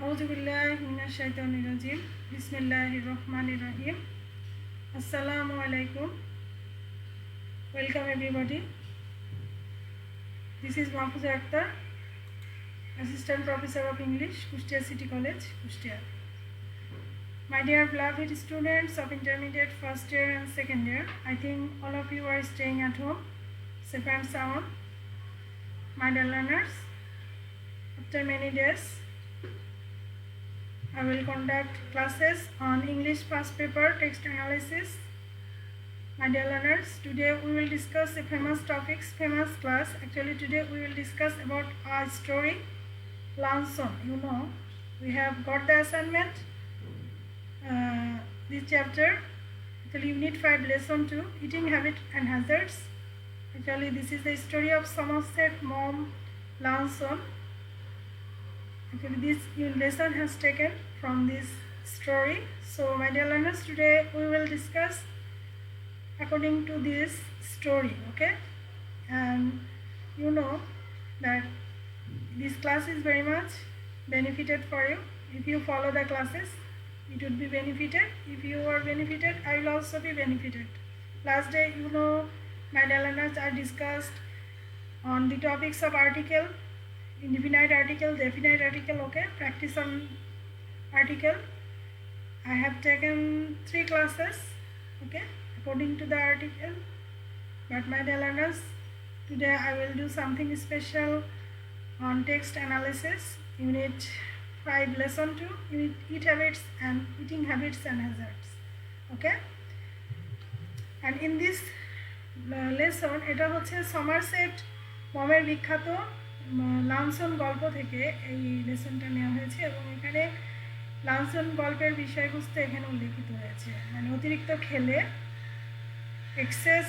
Auzubillahi minash-shaytanir-rajim. Bismillahir-rahmanir-rahim. Assalamu alaikum. Welcome everybody. This is Mafuza, Assistant Professor of English, Kushtia City College, Kushtia. My dear beloved students of intermediate first year and second year, I think all of you are staying at home, safe and sound. My dear learners, after many days, I will conduct classes on English past paper text analysis. My dear learners, today we will discuss a famous class. Actually, today we will discuss about our story, Lanson. You know, we have got the assignment, this chapter, actually unit 5 lesson 2, eating habit and hazards. Actually, this is the story of Somerset mom, Lanson. Actually, this lesson has taken from this story. So, my dear learners, today we will discuss according to this story, okay? And you know that this class is very much benefited for you. If you follow the classes, it would be benefited. If you are benefited, I will also be benefited. Last day, you know, my dear learners, I discussed on the topics of article, indefinite article, definite article, okay? Practice on article. I have taken 3 classes, okay, according to the article. But my dear learners, today I will do something special on text analysis, unit 5 lesson 2, eat habits and eating habits and hazards, okay? And in this lesson, এটা হচ্ছে Somerset মমের বিখ্যাত লানসন গল্প থেকে এই লেসনটা নেওয়া হয়েছে এবং এখানে লানসন গল্পের বিষয়বস্তু এখানে উল্লেখিত হয়েছে, মানে অতিরিক্ত খেলে excess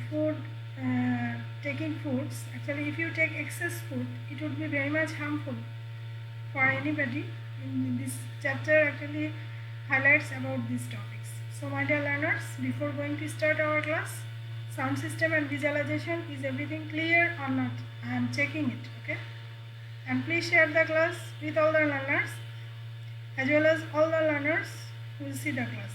food, taking foods. Actually, if you take excess food, it would be very much harmful for anybody. In this chapter actually highlights about these topics. So my dear learners, before going to start our class, sound system and visualization, is everything clear or not? I am checking it, okay? And please share the class with all the learners, as well as all the learners who will see the class.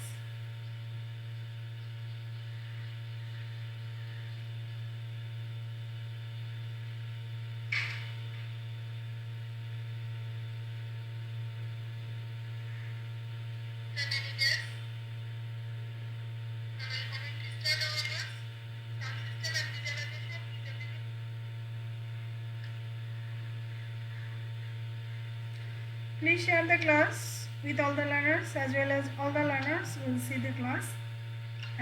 Please share the class with all the learners, as well as all the learners will see the class,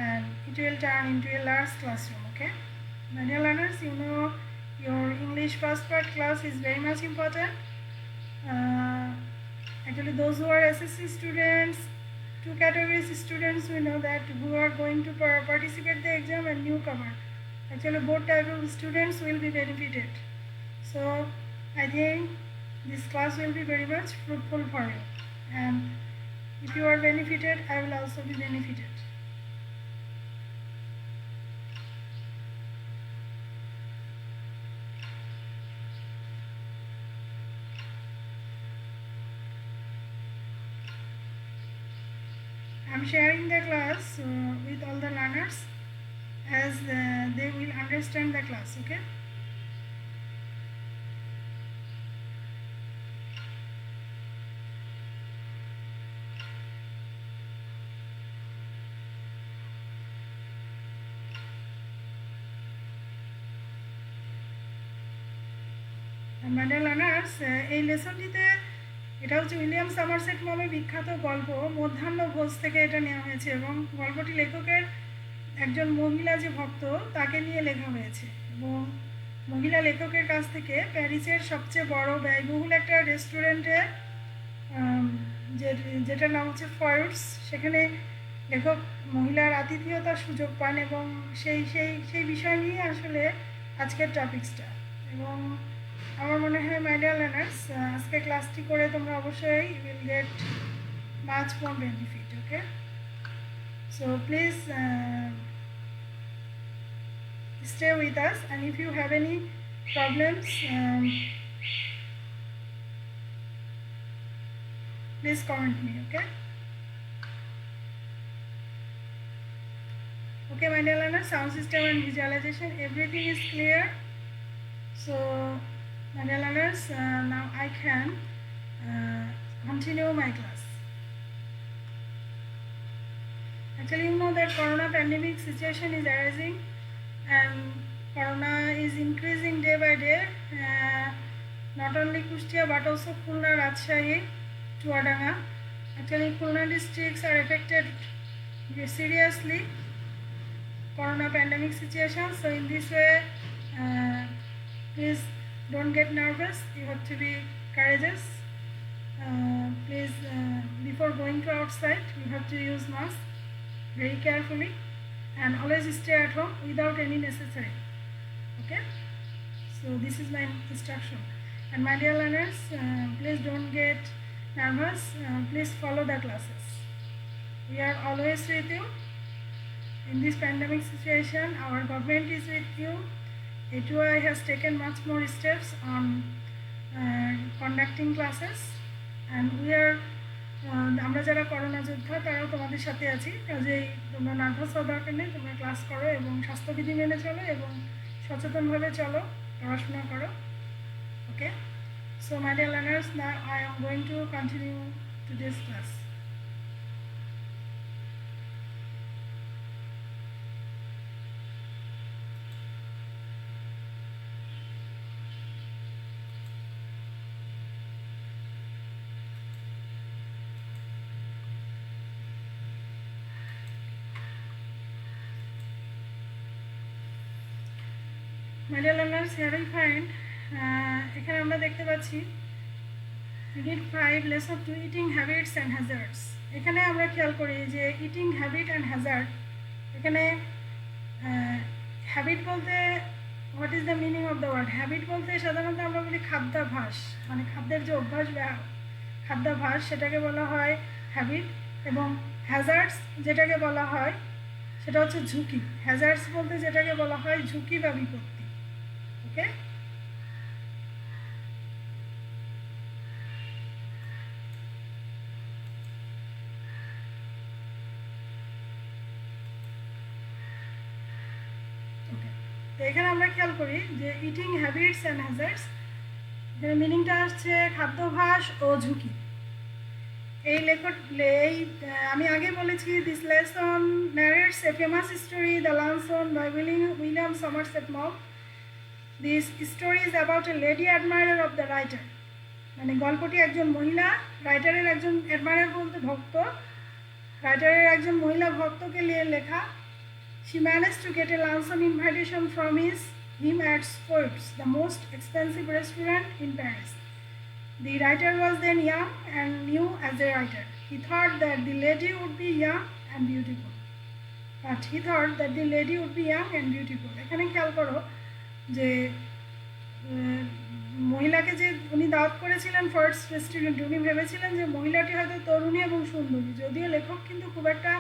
and it will turn into a large classroom, okay? My dear learners, you know your English first part class is very much important. Actually, those who are HSC students, 2 categories students, we know that who are going to participate the exam, and newcomer. Actually, both type of students will be benefited. So I think this class will be very much fruitful for you, and if you are benefited, I will also be benefited. I am sharing the class with all the learners, as they will understand the class, okay? My dear learners, এই লেসনটিতে এটা হচ্ছে William Somerset মমের বিখ্যাত গল্প মধ্যাহ্ন ভোজ থেকে এটা নেওয়া হয়েছে এবং গল্পটি লেখকের একজন মহিলা যে ভক্ত তাকে নিয়ে লেখা হয়েছে এবং মহিলা লেখকের কাছ থেকে প্যারিসের সবচেয়ে বড় ব্যয়বহুল একটা রেস্টুরেন্টে, যেটার নাম হচ্ছে ফয়েটস, সেখানে লেখক মহিলার আতিথেয়তার সুযোগ পান এবং সেই বিষয় নিয়ে আসলে আজকের টপিক্সটা। এবং আমার মনে হয় মাই ডিয়ার লার্নার্স, আজকে ক্লাসটি করে তোমরা অবশ্যই you will get much more benefit, okay? So please stay with us, and if you have any problems, Please comment me, okay? Okay, my dear learners, sound system and visualization, everything is clear. So, my dear learners, now I can continue my class. Actually, you know that corona pandemic situation is arising and corona is increasing day by day. Not only Kustia but also Khulna, Rajshahi, Chouadanga. Actually, Khulna districts are affected seriously corona pandemic situation. So in this way, please don't get nervous. You have to be courageous. Please, before going to outside, you have to use mask very carefully and always stay at home without any necessary. Okay? So this is my instruction. And my dear learners, please don't get nervous. Please follow the classes. We are always with you. In this pandemic situation, our government is with you. HSC has taken much more steps on conducting classes, and we are আমরা যারা corona যোদ্ধা তারাও তোমাদের সাথে আছি। কাজেই তোমরা nervous হওয়ার দরকার নেই, তোমরা ক্লাস করো এবং স্বাস্থ্যবিধি মেনে চলো এবং সচেতনভাবে চলো, পড়াশোনা করো। Okay, so my dear learners, now I am going to continue today's class. My dear learners, here we find এখানে আমরা দেখতে পাচ্ছি unit 5 lesson 2 eating habits and hazards। এখানে আমরা খেয়াল করি যে eating habit and hazard, এখানে habit বলতে what is the meaning of the word habit বলতে সাধারণত আমরা বলি খাদ্যাভ্যাস, মানে খাদ্যের যে অভ্যাস বা খাদ্যাভ্যাস সেটাকে বলা হয় হ্যাবিট, এবং হ্যাজার্ডস যেটাকে বলা হয় সেটা হচ্ছে ঝুঁকি। হ্যাজার্ডস বলতে যেটাকে বলা হয় ঝুঁকি বা বিপত্তি। ওকে, তো এখানে আমরা খেয়াল করি যে ইটিং হ্যাবিটস অ্যান্ড হ্যাজার্ডস, এখানে মিনিংটা আসছে খাদ্যাভ্যাস ও ঝুঁকি। আমি আগে বলেছি this lesson narrates a famous story, The Lanson by William Somerset Maugham. This story is about a lady admirer of the writer. মানে গল্পটি একজন মহিলা রাইটারের একজন অ্যাডমায়ার বলতে ভক্ত, রাইটারের একজন মহিলা ভক্তকে নিয়ে লেখা। She managed to get a Lanson invitation from him at Spoils, the most expensive restaurant in Paris. The writer was then young and new as a writer. He thought that the lady would be young and beautiful. এখানে খেয়াল করো যে মহিলাকে যে উনি দাওয়াত করেছিলেন first রেস্টুরেন্টে, উনি ভেবেছিলেন যে মহিলাটি হয়তো তরুণী এবং সুন্দরী, যদিও লেখক কিন্তু খুব একটা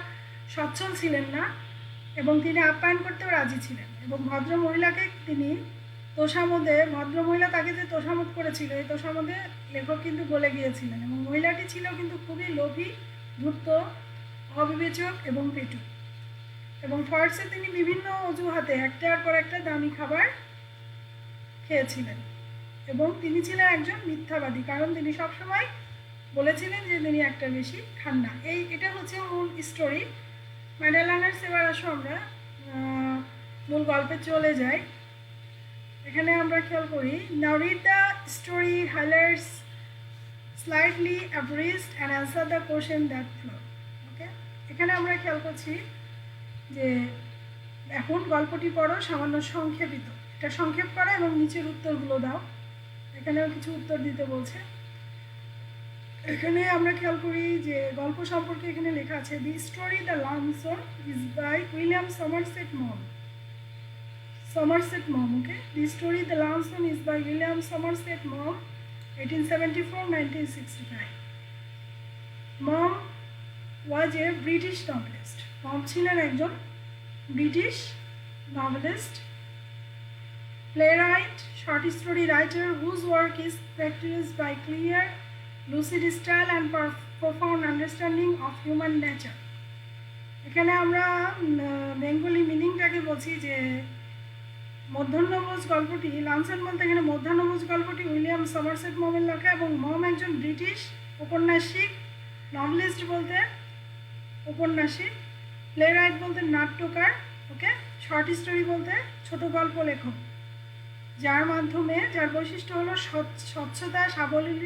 সচ্ছল ছিলেন না এবং তিনি আপ্যায়ন করতেও রাজি ছিলেন। এবং ভদ্র মহিলাকে তিনি ভদ্রমহিলা তাকে যে তোষামত করেছিল, এই তোষামতে লেখক কিন্তু গলে গিয়েছিলেন। এবং মহিলাটি ছিল কিন্তু খুবই লোভী, ধূর্ত, অবিবেচক এবং পেটু। এবং ফার্স্টে তিনি বিভিন্ন অজুহাতে একটার পর একটা দামি খাবার খেয়েছিলেন এবং তিনি ছিলেন একজন মিথ্যাবাদী, কারণ তিনি সবসময় বলেছিলেন যে তিনি একটা বেশি খান না। এটা হচ্ছে মূল স্টোরি। মাই ডিয়ার লার্নার্স, এবার আসো আমরা মূল গল্পে চলে যাই। এখানে আমরা খেয়াল করি, now read the story, highlights slightly abridged and answer the question that flow. Okay, এখানে আমরা খেয়াল করছি যে এখন গল্পটি পড়ো সামান্য সংক্ষেপিত, এটা সংক্ষেপ করা এবং নিচের উত্তরগুলো দাও। এখানেও কিছু উত্তর দিতে বলছে। এখানে আমরা খেয়াল করি যে গল্প সম্পর্কে এখানে লেখা আছে, the story the luncheon is by William Somerset Maugham. Okay, the story The Lanson is by William Somerset Maugham, 1874-1965. Maugham was a British novelist. Maugham ছিলেন একজন British novelist, playwright, short story writer whose work is characterized by clear lucid style and profound understanding of human nature. এখানে আমরা Bengali মিনিংটাকে বলছি যে মধ্যাহ্নভোজ গল্পটি, লাঞ্ছন বলতে এখানে মধ্যাহ্নভোজ গল্পটি উইলিয়াম সমারসেট মমের লেখা, এবং মম একজন ব্রিটিশ ঔপন্যাসিক, নভেলিস্ট বলতে উপন্যাসিক, প্লেরাইট বলতে নাট্যকার, ওকে, শর্ট স্টোরি বলতে ছোট গল্প লেখক, যার মাধ্যমে, যার বৈশিষ্ট্য হলো স্বচ্ছতা, সাবলীল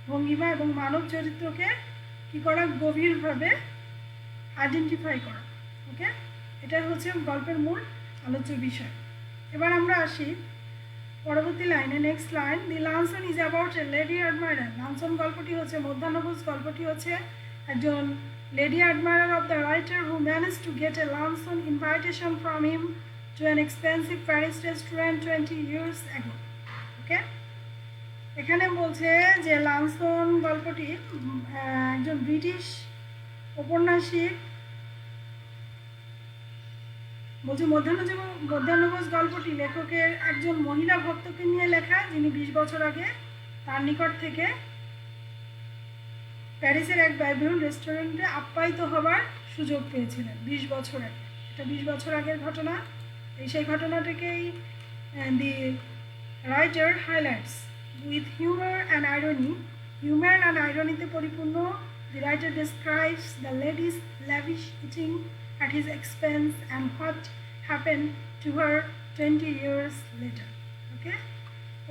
ভঙ্গিমা এবং মানব চরিত্রকে কী করা, গভীরভাবে আইডেন্টিফাই করা, ওকে, এটাই হচ্ছে গল্পের মূল আলোচ্য বিষয়। এবার আমরা আসি পরবর্তী লাইনে, next line, the luncheon is about a lady admirer. Luncheon গল্পটি হচ্ছে, মধ্যাহ্নভোজ গল্পটি হচ্ছে একজন lady admirer of the writer who manage to get a luncheon invitation from him to an expensive Paris restaurant 20 years ago, okay. এখানে বলছে যে লাঞ্ছন গল্পটি একজন ব্রিটিশ ঔপন্যাসিক, বলছে মধ্যাহ্নভোজ গল্পটি লেখকের একজন মহিলা ভক্তকে নিয়ে লেখা, যিনি 20 বছর আগে তার নিকট থেকে প্যারিসের এক ব্যয়বহুল রেস্টুরেন্টে আপ্যায়িত হবার সুযোগ পেয়েছিলেন 20 বছর আগে। এটা 20 বছর আগের ঘটনা। সেই ঘটনাটাকেই the writer highlights with humour and irony. Humour and আইরনিতে পরিপূর্ণ, the writer describes the lady's lavish eating at his expense and what happened to her 20 years later, okay?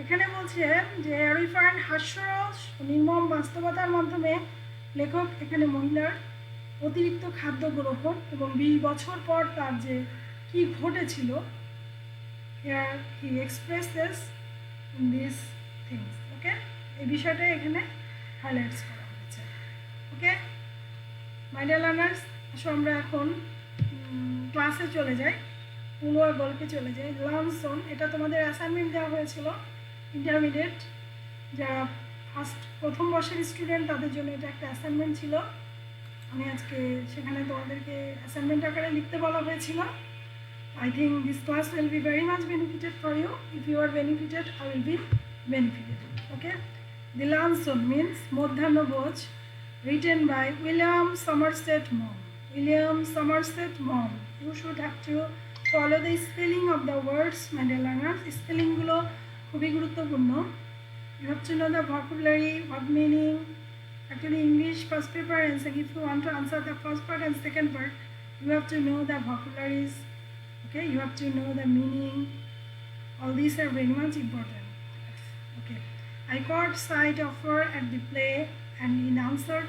এখানে বলছে যে হরিফাইন হাস্যরস নির্মম বাস্তবতার মাধ্যমে লেখক এখানে মহিলার অতিরিক্ত খাদ্য গ্রহণ এবং 20 বছর পর তার যে কি ঘটেছিল, here he expresses in these things, okay? এই বিষয়টা এখানে হাইলাইটস করা হয়েছে, ওকে। মাই ডিয়ার লার্নার্স, আসো আমরা এখন ক্লাসে চলে যাই, পুরো গল্পে চলে যাই। লাঞ্ছন, এটা তোমাদের অ্যাসাইনমেন্ট দেওয়া হয়েছিল ইন্টারমিডিয়েট, যারা প্রথম বর্ষের স্টুডেন্ট তাদের জন্য এটা একটা অ্যাসাইনমেন্ট ছিল। আমি আজকে সেখানে তোমাদেরকে অ্যাসাইনমেন্ট আকারে লিখতে বলা হয়েছিল। I think this class will be very much benefited for you. If you are benefited, I will be benefited, okay? The Lancashire means মধ্যাহ্নভোজ, written by William Somerset Maugham. William Somerset Maugham. You should have to follow the spelling of the words, my dear learners. Spelling গুলো খুবই গুরুত্বপূর্ণ. You have to know the vocabulary, word meaning. Actually, English first paper and if you want to answer the first part and second part, you have to know the vocabularies. Okay, you have to know the meaning. All these are very much important. Okay, I caught sight of her at the play, and in answer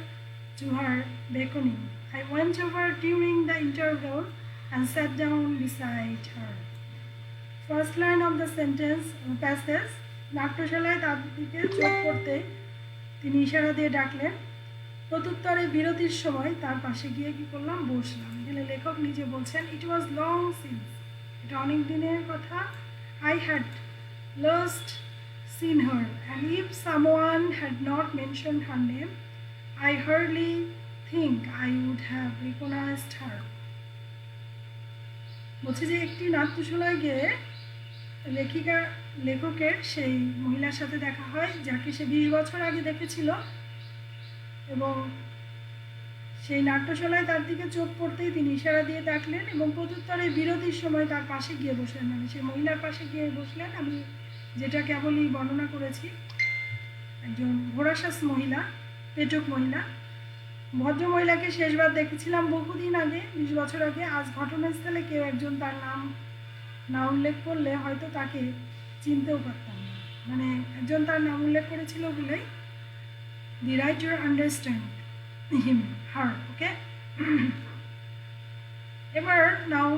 to her beckoning, I went over during the interval and sat down beside her. First line of the sentence passage, নাট্যশালায় তার দিকে চোখ পড়তে তিনি ইশারা দিয়ে ডাকলেন। প্রত্যুত্তরে বিরতির সময় তার পাশে গিয়ে কি করলাম, বসলাম। এখানে লেখক নিজে বলছেন, ইট ওয়াজ লং সিন্স, এটা অনেক দিনের কথা। I had last seen her, and if someone had not mentioned her name, I hardly think I would have recognized her. বলছে যে একটি নাট্যশালায় গিয়ে লেখকের সেই মহিলার সাথে দেখা হয়, যাকে সে 20 বছর আগে দেখেছিল, এবং সেই নাট্যশালায় তার দিকে চোখ পড়তেই তিনি ইশারা দিয়ে ডাকলেন এবং প্রত্যুত্তরে বিরতির সময় তার পাশে গিয়ে বসলেন, মানে সেই মহিলার পাশে গিয়ে বসলেন। আমি যেটা কেবলই বর্ণনা করেছি, একজন ভোরাসাস মহিলা, পেটক মহিলা। ভদ্রমহিলাকে শেষবার দেখেছিলাম বহুদিন আগে, 20 বছর আগে। আজ ঘটনাস্থলে কেউ একজন তার নাম না উল্লেখ করলে হয়তো তাকে চিনতেও পারতাম না, মানে একজন তার নাম উল্লেখ করেছিল বলেই the writer understand him, her, okay? Ever now,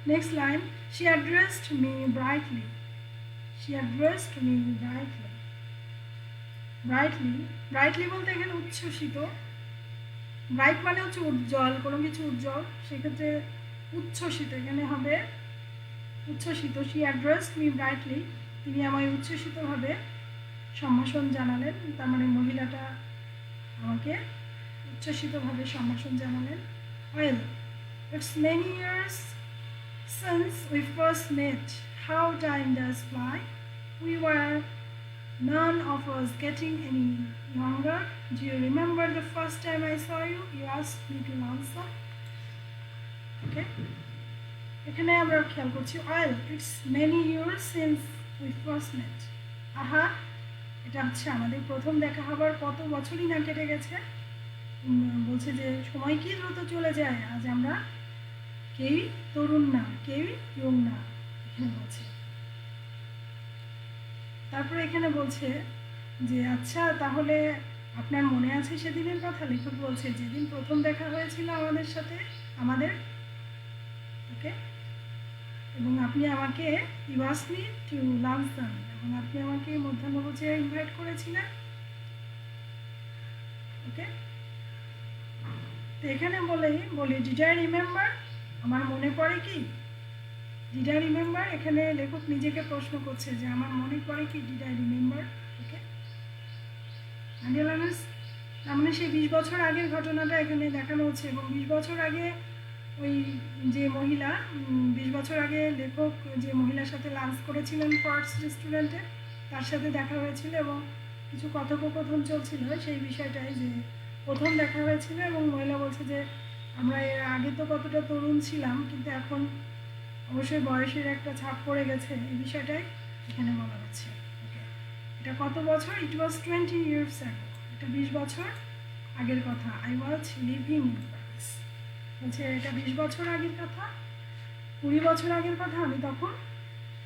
next line, she addressed me brightly. She addressed me brightly. Brightly বলতে এখানে উচ্ছ্বসিত। ব্রাইট মানে হচ্ছে উজ্জ্বল, কোনো কিছু উজ্জ্বল, সেক্ষেত্রে উচ্ছ্বসিত এখানে হবে উচ্ছ্বসিত। she addressed me brightly, তিনি আমায় উচ্ছ্বসিতভাবে সম্ভাষণ জানালেন। তার মানে মহিলাটা আমাকে উচ্ছ্বসিতভাবে সম্ভাষণ জানালেন। Well, it's many years since we first met. How time does fly. We were none of us getting any younger. Do you remember the first time I saw you? You asked me to answer. Okay. এখানে আমরা খেয়াল করছি well, it's many years since we first met. আহা, এটা হচ্ছে আমাদের প্রথম দেখা হবার কত বছরই না কেটে গেছে। বলছে যে সময় কি দ্রুত চলে যায়, আজ আমরা কেউই তরুণ না, কেউই ইয়ং না, এখানে বলছে। তারপরে এখানে বলছে যে আচ্ছা তাহলে আপনার মনে আছে সেদিনের কথা? লেখক বলছে যেদিন প্রথম দেখা হয়েছিল আমাদের সাথে, আমাদের, ওকে, এবং আপনি আমাকে you asked me to lunch then, এবং আপনি আমাকে মধ্যাহ্নভোজে ইনভাইট করেছিলেন। ওকে, তো এখানে বলি ডিড আই রিমেম্বার, আমার মনে পড়ে কি? ডিড আই রিমেম্বার, এখানে লেখক নিজেকে প্রশ্ন করছে যে আমার মনে পড়ে কি, ডিড আই রিমেম্বার। ওকে, তার মানে সেই 20 বছর আগের ঘটনাটা এখানে দেখানো হচ্ছে, এবং 20 বছর আগে ওই যে মহিলা, 20 বছর আগে লেখক যে মহিলার সাথে লাঞ্চ করেছিলেন ফর্টস রেস্টুরেন্টে, তার সাথে দেখা হয়েছিল এবং কিছু কথোপকথন চলছিল সেই বিষয়টাই, যে প্রথম দেখা হয়েছিল এবং মহিলা বলছে যে আমরা এর আগে তো কতটা তরুণ ছিলাম, কিন্তু এখন অবশ্যই বয়সের একটা ছাপ পড়ে গেছে, এই বিষয়টাই এখানে বলা হচ্ছে। ওকে, এটা কত বছর? ইট ওয়াজ 20 years ago, এটা 20 বছর আগের কথা। I was living in Paris, বলছে এটা 20 বছর আগের কথা, 20 বছর আগের কথা, আমি তখন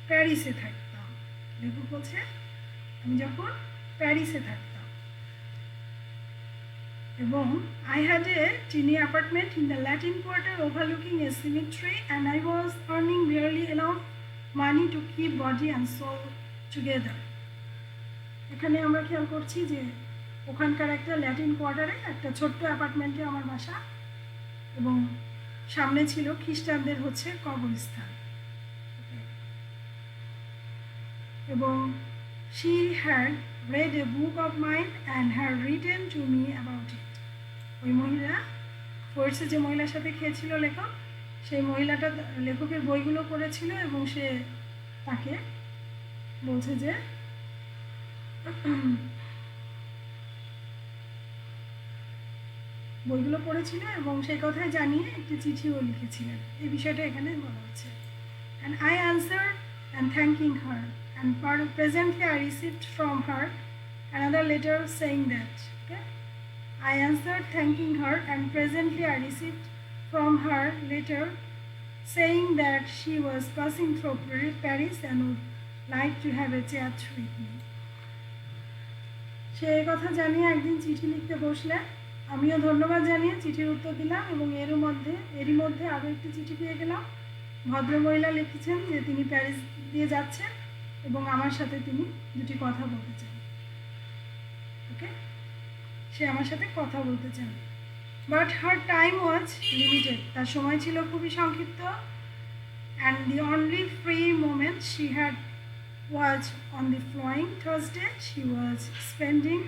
প্যারিসে থাকতাম। লেখক বলছে আমি যখন প্যারিসে থাকতাম, এবং I had a teeny apartment in the Latin Quarter overlooking a cemetery, and I was earning barely enough money to keep body and soul together. এখানে আমরা খেয়াল করছি যে ওখানকার একটা ল্যাটিন কোয়ার্টারে একটা ছোট্ট অ্যাপার্টমেন্টে আমার বাসা, এবং সামনে ছিল খ্রিস্টানদের হচ্ছে কবরস্থান, এবং she had read a book of mine and had written to me about it. ওই মহিলা, ফোর্সে যে মহিলার সাথে খেয়েছিল লেখক, সেই মহিলাটা লেখকের বইগুলো পড়েছিল এবং সে তাকে বলছে যে বইগুলো পড়েছিল এবং সেই কথাই জানিয়ে একটি চিঠিও লিখেছিলেন, এই বিষয়টা এখানে বলা হচ্ছে। And I answered and thanking her, and presently I received from her another letter saying that, okay, I answered thanking her, and presently I received from her letter saying that she was passing through Paris and would like to have a chat with me. সেই কথা জানিয়ে একদিন চিঠি লিখতে বসলে আমিও ধন্যবাদ জানিয়ে চিঠির উত্তর দিলাম, এবং এরই মধ্যে আরও একটি চিঠি পেয়ে গেলাম। ভদ্রমহিলা লিখেছেন যে তিনি প্যারিস দিয়ে যাচ্ছেন এবং আমার সাথে তিনি দুটি কথা বলতে চান। ওকে, সে আমার সাথে কথা বলতে চান, but her time was limited, তার সময় ছিল খুবই সংক্ষিপ্ত, and the only free moment she had was on the following Thursday. She was spending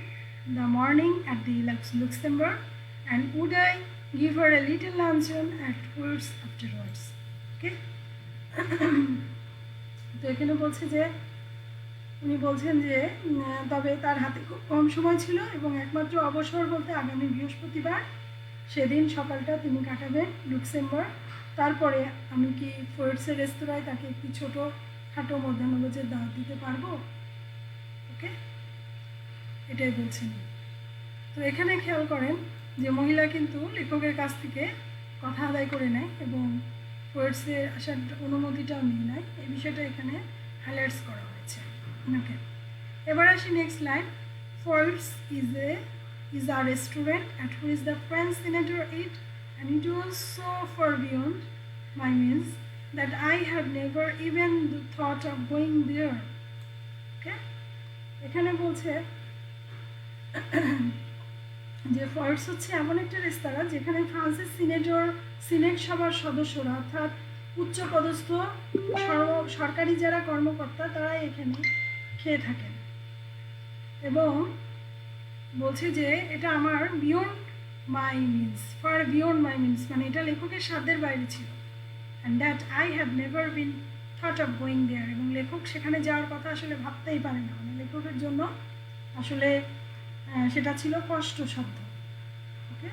the morning at the Luxembourg, and would I give her a little luncheon afterwards? Okay. তো এখানে বলছে যে উনি বলছেন যে তবে তার হাতে খুব কম সময় ছিল এবং একমাত্র অবসর বলতে আগামী বৃহস্পতিবার, সেদিন সকালটা তিনি কাটাবেন লুক্সেমবার্গ। তারপরে আমি কি ফোর্টসের রেস্তোরাঁয় তাকে একটি ছোটো খাটো মধ্যাহ্নভোজের দাওয়াত দিতে পারবো। ওকে, এটাই বলছেন। তো এখানে খেয়াল করেন যে মহিলা কিন্তু লেখকের কাছ থেকে কথা আদায় করে নেয় এবং ফোর্টসে আসার অনুমতিটাও নিয়ে নেয়, এই বিষয়টা এখানে হাইলাইটস করা হয়েছে। ওকে, এবার আসি next line. Forts is a restaurant at which the French senator ate, and it was so far beyond my means that I had never even thought of going there. Okay, এখানে বলছে যে forts হচ্ছে এমন একটা রেস্তোরাঁ যেখানে ফ্রান্সের senate সভার সদস্যরা, অর্থাৎ উচ্চপদস্থ সরকারি যারা কর্মকর্তা, তারা এখানে খেয়ে থাকেন, এবং বলছে যে এটা আমার beyond my means, far beyond my means, মানে এটা লেখকের সাধ্যের বাইরে ছিল, and that I have never been thought of going there, এবং লেখক সেখানে যাওয়ার কথা আসলে ভাবতেই পারে না, মানে লেখকের জন্য আসলে সেটা ছিল কষ্টসাধ্য। ওকে,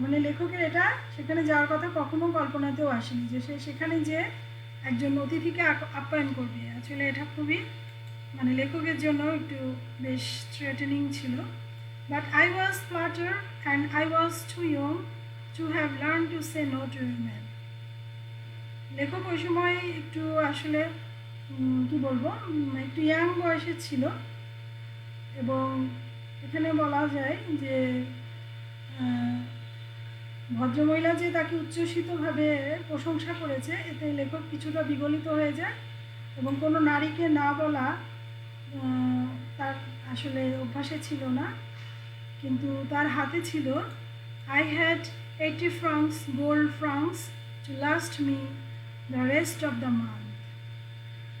মানে লেখকের এটা সেখানে যাওয়ার কথা কখনো কল্পনাতেও আসেনি যে সে সেখানে যে একজন অতিথিকে আপ্যায়ন করবে। আসলে এটা খুবই মানে লেখকের জন্য একটু বেশ থ্রেটেনিং ছিল। But I was flatter and I was too young to have learn to say no to a man. লেখক ওই সময় একটু আসলে কি বলবো, একটু ইয়াং বয়সের ছিল, এবং এখানে বলা যায় যে ভদ্রমহিলা যে তাকে উচ্ছ্বসিতভাবে প্রশংসা করেছে, এতে লেখক কিছুটা বিগলিত হয়ে যায়, এবং কোনো নারীকে না বলা তার আসলে অভ্যাসে ছিল না, কিন্তু তার হাতে ছিল I had 80 francs, gold francs, to last me the rest of the month,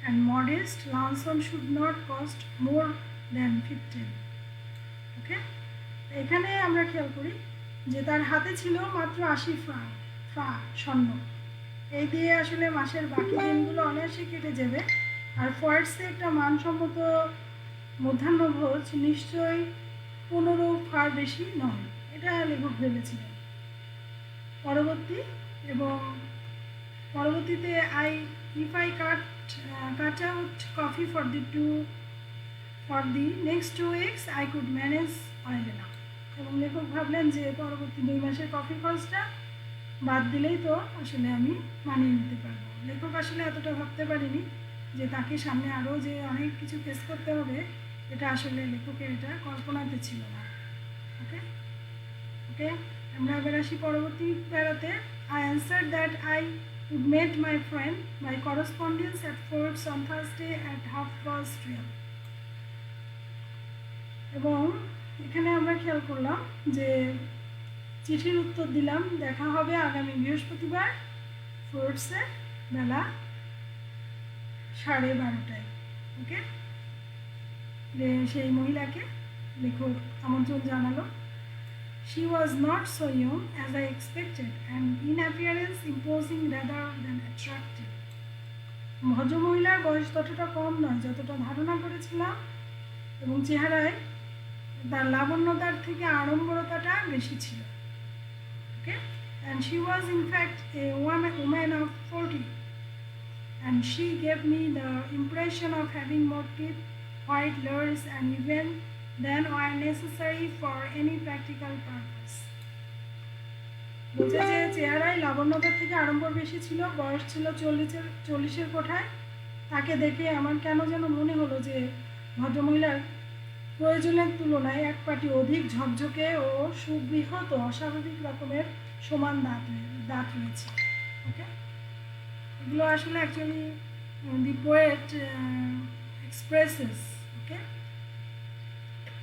and modest ransom should not cost more than 15. ওকে, এখানে আমরা খেয়াল করি যে তার হাতে ছিল মাত্র 80 ফ্রাঙ্ক স্বর্ণ। এই দিয়ে আসলে মাসের বাকি দিনগুলো অনায়াসে কেটে যাবে। আর ফয়েটসে একটা মানসম্মত মধ্যাহ্নভোজ নিশ্চয়ই 15 ফার বেশি নয়, এটা লেখক ভেবেছিলেন। পরবর্তীতে if I cut out coffee for the next 2 weeks I could manage well enough. এবং লেখক ভাবলেন যে পরবর্তী 2 মাসের কফি খরচটা বাদ দিলেই তো আসলে আমি মানিয়ে নিতে পারবো। লেখক আসলে এতটা ভাবতে পারিনি যে তাকে সামনে আরও যে অনেক কিছু ফেস করতে হবে, এটা আসলে লেখকের এটা কল্পনাতে ছিল না। ওকে ওকে আমরা এবার আসি পরবর্তী প্যারাতে। I answered that I would meet my friend by correspondence at Forts on Thursday at 12:30. এবং এখানে আমরা খেয়াল করলাম যে চিঠির উত্তর দিলাম, দেখা হবে আগামী বৃহস্পতিবার ফোর্টসে বেলা 12:30টায়। ওকে, সেই মহিলাকে লেখক আমন্ত্রণ জানালো। She was not so young as I expected and in appearance imposing rather than attractive. ভদ্রমহিলার বয়স ততটা কম নয় যতটা ধারণা করেছিলাম, এবং চেহারায় তার লাবণ্যতার থেকে আড়ম্বরতাটা বেশি ছিল। ওকে, and she was in fact a woman of 40 and she gave me the impression of having more teeth, white layers and even than were necessary for any practical purpose. বোঝে যে চেহারায় লাবণ্যতার থেকে আড়ম্বর বেশি ছিল, বয়স ছিল 40-এর কোঠায়। তাকে দেখে আমার কেন যেন মনে হলো যে ভদ্রমহিলার প্রয়োজনের তুলনায় এক পাটি অধিক ঝকঝকে ও সুবৃহৎ অস্বাভাবিক রকমের সমান দাঁত রয়েছে। ওকে, এগুলো আসলে অ্যাকচুয়ালি দি পোয়েট এক্সপ্রেসেস। ওকে,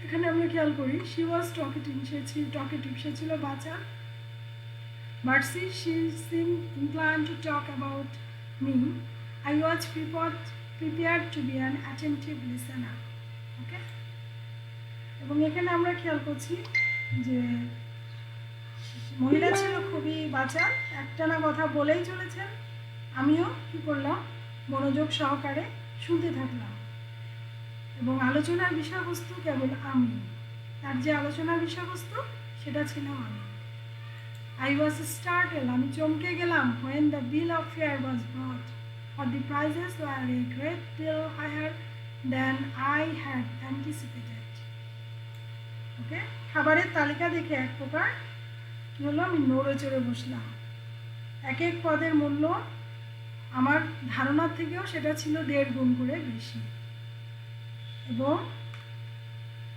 এখানে আমরা খেয়াল করি she was talkative, সে ছিল বাচাল। Mercy, she seemed inclined to talk about me. I was prepared to be an attentive listener. Okay, এবং এখানে আমরা খেয়াল করছি যে মহিলা ছিল খুবই বাচাল, একটানা কথা বলেই চলেছেন। আমিও কি করলাম, মনোযোগ সহকারে শুনতে থাকলাম, এবং আলোচনার বিষয়বস্তু কেবল আমি। তার যে আলোচনার বিষয়বস্তু সেটা ছিল আমি। I was startled, আমি চমকে গেলাম when the bill of fare was brought, for the prices were a great deal higher than I had anticipated. ওকে, খাবারের তালিকা দেখে এক প্রকার কী হলো, আমি নড়ে চড়ে বসলাম। এক এক পদের মূল্য আমার ধারণার থেকেও সেটা ছিল 1.5 গুণ করে বেশি। এবং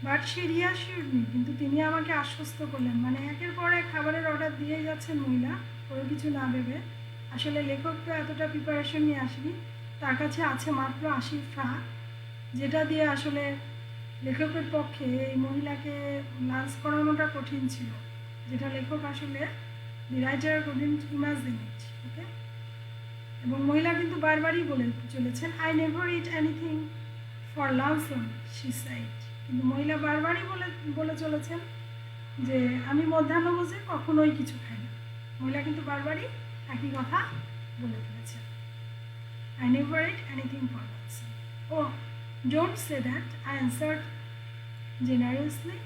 বাট সে রিয়াসিওরড মি, কিন্তু তিনি আমাকে আশ্বস্ত করলেন। মানে একের পর এক খাবারের অর্ডার দিয়ে যাচ্ছেন মহিলা, কোনো কিছু না ভেবে। আসলে লেখক তো এতটা প্রিপারেশন নিয়ে আসেনি, তার কাছে আছে মাত্র 80 ফ্রাঙ্ক, যেটা দিয়ে আসলে লেখকের পক্ষে এই মহিলাকে লাঞ্চ করানোটা কঠিন ছিল, যেটা লেখক আসলে the writer couldn't imagine it. Okay, এবং মহিলা কিন্তু বারবারই বলে চলেছেন I never eat anything for luncheon, she said. কিন্তু মহিলা বারবারই বলে চলেছেন যে আমি মধ্যাহ্নভোজে কখনোই কিছু খাই না। মহিলা কিন্তু বারবারই একই কথা বলে ফেলেছে। I never ate anything for lunch. Oh, don't say that, I answered generously.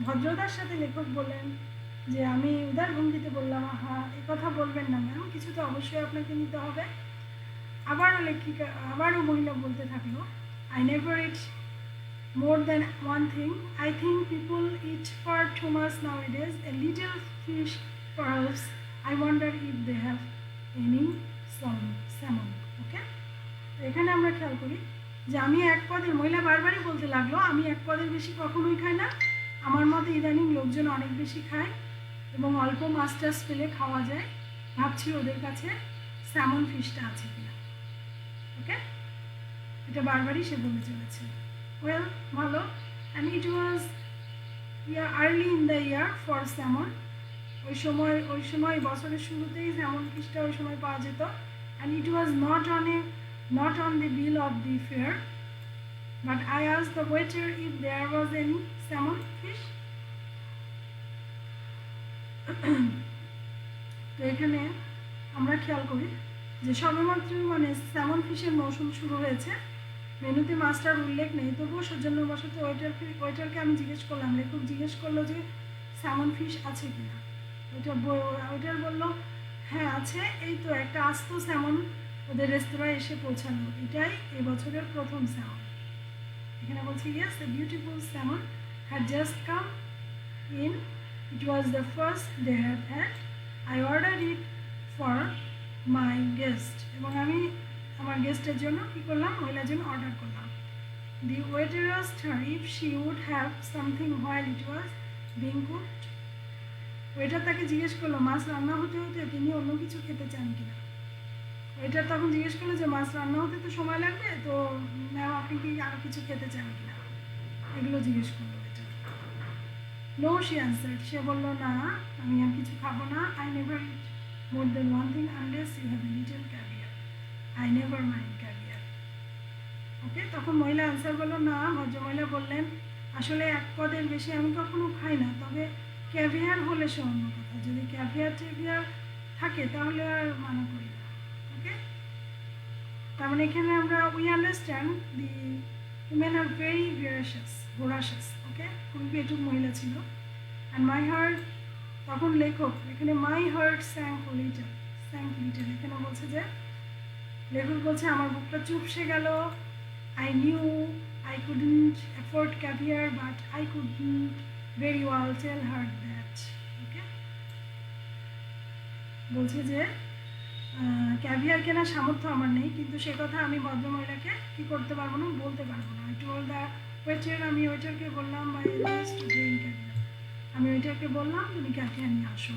ভদ্রতার সাথে লেখক বলেন যে আমি উদার ভঙ্গিতে বললাম, আহা এ কথা বলবেন না ম্যাম, কিছু তো অবশ্যই আপনাকে নিতে হবে। আবারও মহিলা বলতে থাকলো, I never eat more than one thing. I think people eat far too much nowadays. A little fish perhaps. I wonder if they have any salmon. Okay? এখানে আমরা খেয়াল করি যে আমি এক পদের, মহিলা বারবারই বলতে লাগলো আমি এক পদের বেশি কখনোই খাই না, আমার মতে ইদানিং লোকজন অনেক বেশি খায় এবং অল্প মাছ টাছ পেলে খাওয়া যায়, ভাবছি ওদের কাছে স্যামন ফিশটা আছে কিনা। ওকে, এটা বারবারই সে বলে চলেছে। ওয়েল, ভালো। And it was early in the year for salmon. ওই সময় বছরের শুরুতেই স্যামন ফিশটা ওই সময় পাওয়া যেত। And it was not on the bill of the fare, but I asked the waiter if there was any salmon fish. তো এখানে আমরা খেয়াল করি যে সবেমাত্র মানে স্যামন ফিশের মৌসুম শুরু হয়েছে, মেনুতে মাছটার উল্লেখ নেই, তবুও সৌজন্যবশত ওয়েটারকে আমি জিজ্ঞেস করলাম, লেখক জিজ্ঞেস করলো যে স্যামন ফিশ আছে কিনা। ওয়েটার বললো হ্যাঁ আছে, এই তো একটা আস্ত স্যামন ওদের রেস্তোরাঁয় এসে পৌঁছালো, এটাই এবছরের প্রথম স্যামন। এখানে বলছি yes, a beautiful salmon had just come in, it was the first they had had, I order it for my guest, এবং আমি আমার গেস্টের জন্য কী করলাম, মহিলার জন্য অর্ডার করলাম। দি waiter asked her if she would have something while it was being cooked. Waiter তাকে জিজ্ঞেস করলো মাছ রান্না হতে হতে তিনি অন্য কিছু খেতে চান কিনা। ওয়েটার তখন জিজ্ঞেস করলো যে মাছ রান্না হতে তো সময় লাগবে, তো ম্যাম আপনি কি আরও কিছু খেতে চান কিনা, এগুলো জিজ্ঞেস করলো ওয়েটার। নো, শি অ্যান্সার্ড, সে বললো না আমি আর কিছু খাবো না। I never it more than one thing unless you have a little caviar. I never mind caviar. ওকে, তখন মহিলা অ্যান্সার বললো না, ভদ্রমহিলা বললেন আসলে এক পদের বেশি আমি কখনো খাই না, তবে ক্যাভিয়ার হলে সে অন্য কথা, যদি ক্যাভিয়ার থাকে তাহলে আর মানা করি না। ওকে, তার মানে এখানে আমরা we understand the women are very voracious. Okay, খুবই পেটুক মহিলা ছিল। অ্যান্ড মাই হার্ট, তখন লেখক এখানে মাই হার্ট স্যাঙ্ক লিটল, এখানে বলছে যে লেখক বলছে আমার বুকটা চুপসে গেল। I knew I couldn't afford caviar but I couldn't very well tell her that. Okay, বলছে যে ক্যাভিয়ার কেনার সামর্থ্য আমার নেই, কিন্তু সে কথা আমি ভদ্রমহিলাকে কী করতে পারবো না, বলতে পারবো না। আই টোল্ড দ্য ওয়েটার, আমি ওয়েটারকে বললাম বাই টু ড্রিঙ্ক ক্যাভিয়ার, আমি ওইটাকে বললাম তুমি ক্যাভিয়ার নিয়ে আসো।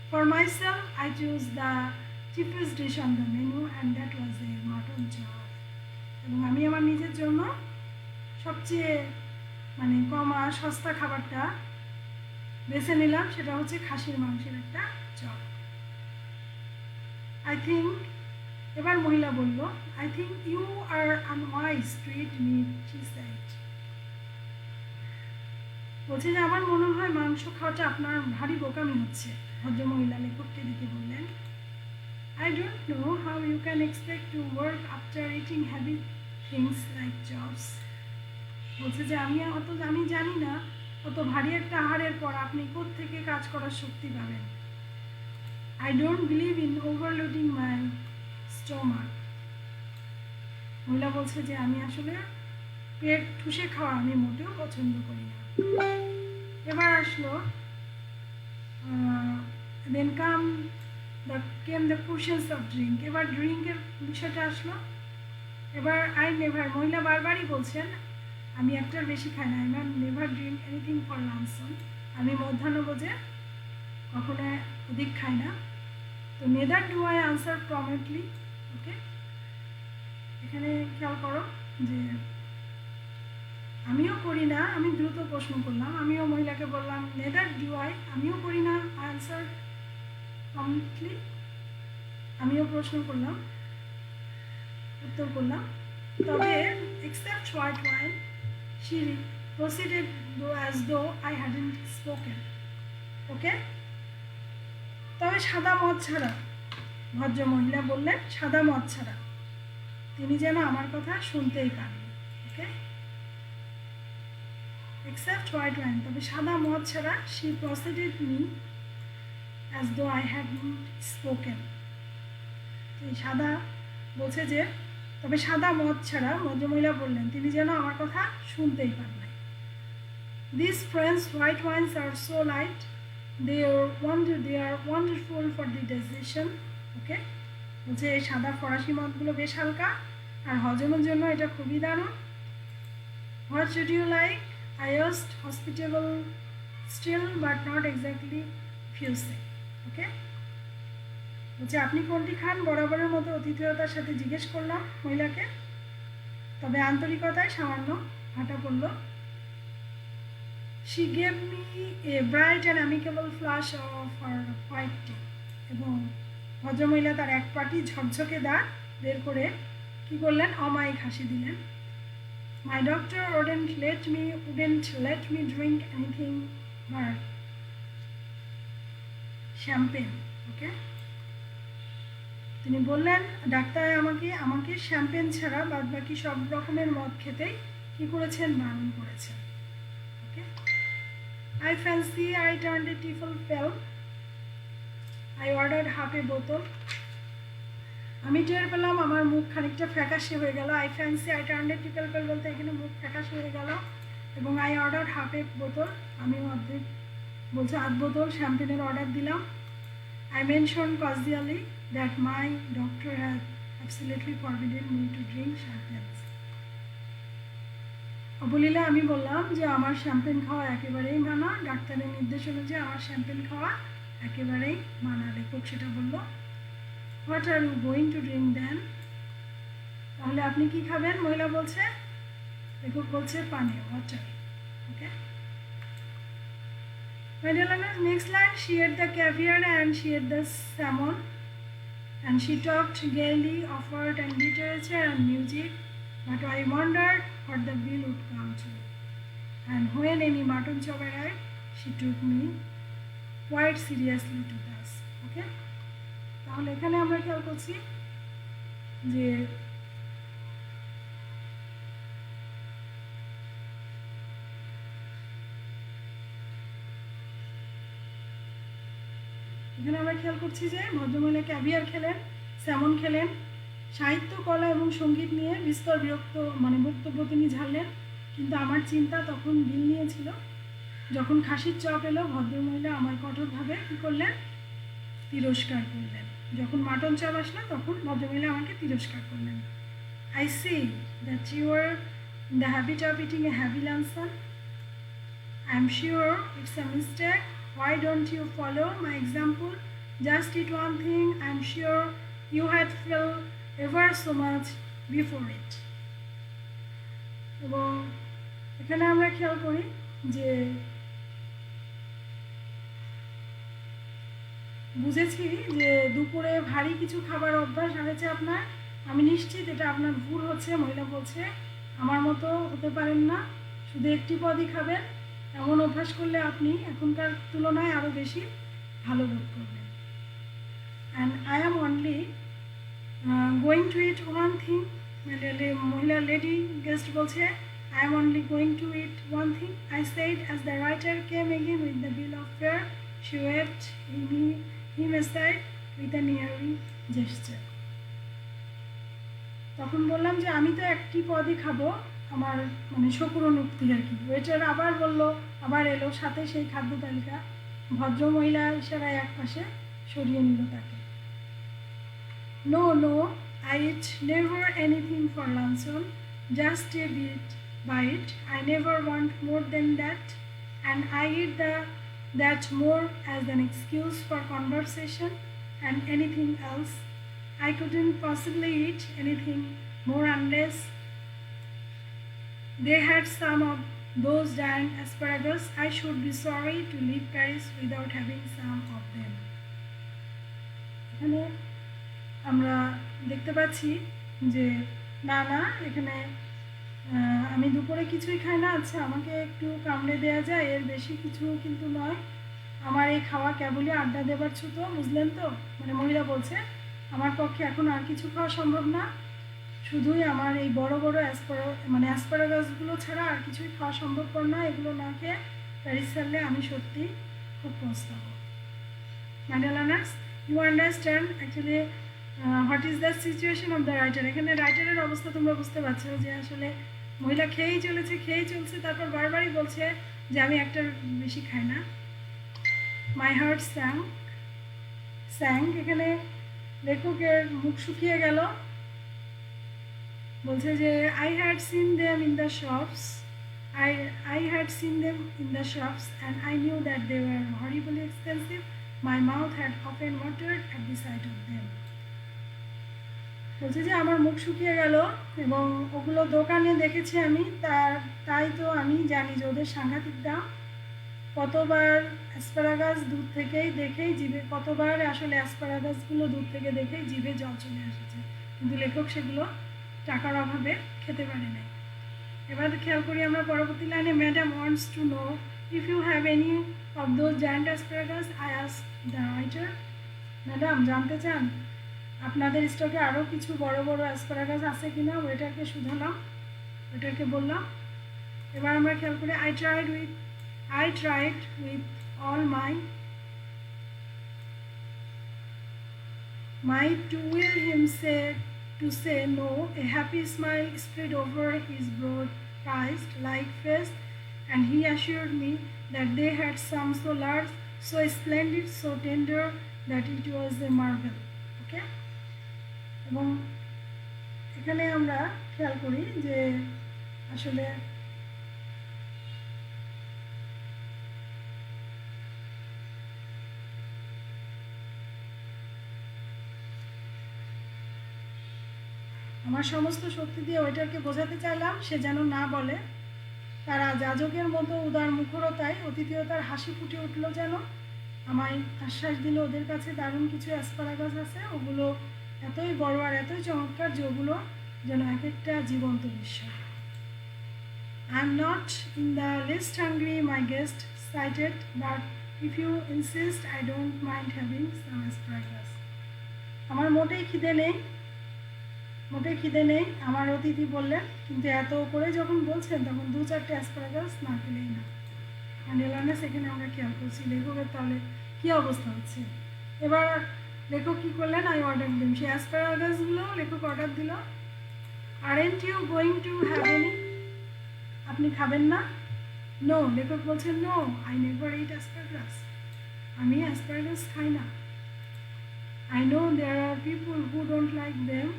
For myself I choose the cheapest dish on the menu and that was A mutton chop, এবং আমি আমার নিজের জন্য সবচেয়ে মানে কম আর সস্তা খাবারটা বেছে নিলাম, সেটা হচ্ছে খাসির মাংসের একটা চপ। আই থিঙ্ক, এবার মহিলা বলল, I think you are unwise to eat meat, she said. বলছে যে আমার মনে হয় মাংস খাওয়াটা আপনার ভারী বোকামি হচ্ছে। ভদ্রমহিলা লেখককে দিকে বললেন, I don't know how you can expect to work after eating heavy things like chops. বলছে যে আমি জানি না অত ভারী একটা আহারের পর আপনি কোত্থেকে কাজ করার শক্তি পাবেন। I don't believe in overloading my stomach. মহিলা বলছে যে আমি আসলে পেট ঠুসে খাওয়া আমি মোটেও পছন্দ করি না। এবার আসলো then came the questions of drink, এবার ড্রিঙ্কের বিষয়টা আসলো। এবার আই নেভার, মহিলা বারবারই বলছেন আমি একটার বেশি খাই না, I never drink anything for luncheon, আমি মধ্যাহ্নভোজে কখনো অধিক খাই না। তো নেদার ডু আই আনসার প্রমিটলি। ওকে, এখানে খেয়াল করো যে আমিও করি না, আমি দ্রুত প্রশ্ন করলাম, আমিও মহিলাকে বললাম নেদার ডু আই, আমিও করি না, আনসার প্রমিটলি, আমিও প্রশ্ন করলাম, উত্তর করলাম। তবে except white wine, she proceeded as though I hadn't spoken. Okay, তবে সাদা মদ ছাড়া ভদ্রমহিলা বললেন সাদা মদ ছাড়া তিনি যেন আমার কথা শুনতেই পাননি। ওকে, except white wine, তবে সাদা মদ ছাড়া she proceeded me as though I hadn't spoken. এই সাদা বলছে যে তবে সাদা মদ ছাড়া ভদ্রমহিলা বললেন তিনি যেন আমার কথা শুনতেই পান নাই। These French white wines are so light, they are wonderful for the digestion. ওকে, বলছে এই সাদা ফরাসি মদগুলো বেশ হালকা আর হজমের জন্য এটা খুবই দারুণ। What should you like? I asked, hospitable still but not exactly fusing. ওকে, বলছে আপনি কোনটি খান বরাবরের মতো অতিথিয়তার সাথে জিজ্ঞেস করলাম মহিলাকে, তবে আন্তরিকতায় সামান্য ভাটা পড়ল। She gave me a bright and amicable flash of her white tea. এবং ভদ্রমহিলা তার এক পাটি ঝকঝকে দাঁত বের করে কি করলেন, অমায়িক হাসি দিলেন। My doctor wouldn't let me drink anything but champagne. ওকে, তিনি বললেন ডাক্তার আমাকে শ্যাম্পেন ছাড়া বাদ বাকি সব রকমের মদ খেতেই কি করেছেন, বারণ করেছেন। ওকে, I fancy I turned a trifle pale. I ordered half a bottle. আমি টের পেলাম আমার মুখ খানিকটা ফ্যাকাশে হয়ে গেল। I fancy I turned a trifle pale বলতে এখানে মুখ ফ্যাকাশে হয়ে গেল। এবং I ordered half a bottle, আমি অর্ধেক বলছে আধ বোতল শ্যাম্পেনের অর্ডার দিলাম। I mentioned casually that my doctor had absolutely forbidden me to drink champagne. অবলীলা আমি বললাম যে আমার শ্যাম্পেন খাওয়া একেবারেই মানা, ডাক্তারের নির্দেশ অনুযায়ী আমার শ্যাম্পেন খাওয়া একেবারেই মানা। লেখক সেটা বলল। What are you going to drink then? তাহলে আপনি কি খাবেন? মহিলা বলছে, লেখক বলছে পানি, water. Okay, my dear learners, next line, she ate the caviar and she ate the salmon and she talked gaily of art and literature and music, but I wondered what the bill would come to. And when any mutton chop arrived, she took me quite seriously to this. Okay, তাহলে এখানে আমরা খেয়াল করছি যে ভদ্রমহিলা caviar খেলেন, salmon খেলেন, সাহিত্য, কলা এবং সঙ্গীত নিয়ে বিস্তর বক্তব্য তিনি ঝাড়লেন। কিন্তু আমার চিন্তা তখন বিল নিয়েছিল। যখন খাসির চপ এলো, ভদ্রমহিলা আমার কঠোরভাবে কী করলেন, তিরস্কার করলেন। যখন মাটন চপ আসলো তখন ভদ্রমহিলা আমাকে তিরস্কার করলেন। I see that you are in the habit of eating a heavy luncheon. I am sure it's a mistake. Why don't you follow my example? Just eat one thing. I am sure you had felt ever so much before it. এবং এখানে আমরা খেয়াল করি যে বুঝেছি যে দুপুরে ভারী কিছু খাবার অভ্যাস হয়েছে আপনার। আমি নিশ্চিত এটা আপনার ভুল হচ্ছে। মহিলা বলছে আমার মতো হতে পারেন না, শুধু একটি পদই খাবেন। এমন অভ্যাস করলে আপনি এখনকার তুলনায় আরও বেশি ভালো বোধ করবেন। And I am only going to it one thing. মহিলা লেডি গেস্ট বলছে I am only going to it one thing. I said as the writer came again with the bill of fair, she waved him aside with a nearly gesture. তখন বললাম যে আমি তো একটি পদই খাবো, আমার শকুরন উক্তি আর কি। ওয়েটার আবার বলল, আবার এলো সাথে সেই খাদ্য তালিকা। ভদ্রমহিলা ইশারায় এক পাশে সরিয়ে নিল তাকে। No no, I eat never anything for luncheon, just a bit bite. I never want more than that, and I eat that more as an excuse for conversation and anything else. I couldn't possibly eat anything more unless they had some of those giant asparagus. I should be sorry to leave Paris without having some of them. এখানে আমরা দেখতে পাচ্ছি যে না এখানে আমি দুপুরে কিছুই খাই না, আচ্ছা আমাকে একটু কামড়ে দেওয়া যায়, এর বেশি কিছু কিন্তু নয়। আমার এই খাওয়া কেবলই আড্ডা দেবার ছুতো, বুঝলেন তো? মহিলা বলছে আমার পক্ষে এখন আর কিছু খাওয়া সম্ভব না, শুধুই আমার এই বড় বড় অ্যাসপারাগাসগুলো ছাড়া আর কিছুই খাওয়া সম্ভবপর না। এগুলো না খেয়ে প্যারিস ছাড়লে আমি সত্যি খুব পস্তাবো। My dear learners, you understand actually what is the situation of the writer. এখানে রাইটারের অবস্থা তোমরা বুঝতে পারছো যে আসলে মহিলা খেয়েই চলছে, তারপর বারবারই বলছে যে আমি একটার বেশি খাই না। মাই হার্ট স্যাং, এখানে লেখকের মুখ শুকিয়ে গেল, বলছে যে I had seen them in the shops and I knew that they were horribly expensive. My mouth had often watered at the sight of them. বলছে যে আমার মুখ শুকিয়ে গেল এবং ওগুলো দোকানে দেখেছি আমি, তাই তো আমি জানি যে ওদের সাংঘাতিক দাম। কতবার অ্যাসপারাগাস দূর থেকেই দেখেই জিভে অ্যাসপারাগাসগুলো দূর থেকে দেখেই জিভে জল চলে এসেছে, কিন্তু লেখক সেগুলো টাকার অভাবে খেতে পারে নাই। এবার খেয়াল করি আমরা পরবর্তী লাইনে, madam wants to know if you have any of those giant asparagus, I ask the writer. Madam জানতে চান আপনাদের স্টকে আরও কিছু বড় বড় অ্যাসপারাগাস আছে কিনা। ওয়েটারকে বললাম। এবার আমরা খেয়াল করি, I tried with all my might to will him to say no. A happy smile spread over his broad-faced like face, and he assured me that they had some so large, so splendid, so tender that it was a marvel. Okay? এবং এখানে আমরা খেয়াল করি যে আসলে আমার সমস্ত শক্তি দিয়ে ওইটাকে বোঝাতে চাইলাম সে যেন না বলে। তারা যাজকের মতো উদার মুখরতায় অতিথিয়তার হাসি ফুটে উঠল, যেন আমায় আশ্বাস দিল ওদের কাছে দারুণ কিছু অ্যাসপারাগাস আছে, ওগুলো এতই বড় আর এতই চমৎকার যে ওগুলো যেন এক একটা জীবন্ত বিস্ময়। I am not in the least hungry, my guest cited, but if you insist, I don't mind having some asparagus. আমার মোটেই খিদে নেই, আমার অতিথি বললেন, কিন্তু এত করে যখন বলছেন তখন 2-4টে অ্যাসপারাগাস না খেলেই না। অ্যান্ডেলার্নেস এখানে আমরা খেয়াল করছি লেখকের তাহলে কী অবস্থা হচ্ছে। এবার লেখক কী করলেন, আই অর্ডার দিম, সেই অ্যাসপারাগাসগুলো লেখক অর্ডার দিল। Aren't you going to have any, আপনি খাবেন না? নো, লেখক বলছেন no, I never eat asparagus, আমি অ্যাসপারাগাস খাই না। I know there are people who don't like them,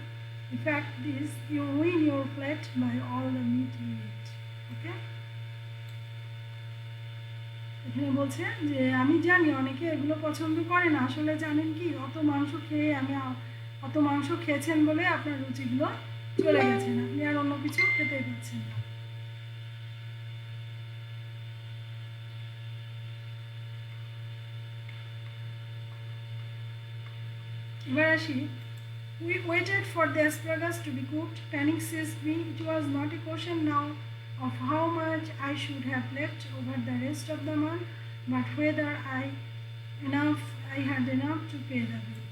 in fact this you win your plate by all the meat you eat. Okay? এখানে বলছেন যে আমি জানি অনেকে এগুলো পছন্দ করে না, আসলে জানেন কি, অত মাংস খেয়েছেন বলে আপনার রুচিগুলো চলে গেছেন, আপনি আর অন্য কিছু খেতেই পাচ্ছেন না। এবার আসি, we waited for the asparagus to be cooked. Panic seized me. It was not a question now of how much I should have left over the rest of the month, but whether I had enough to pay the bill.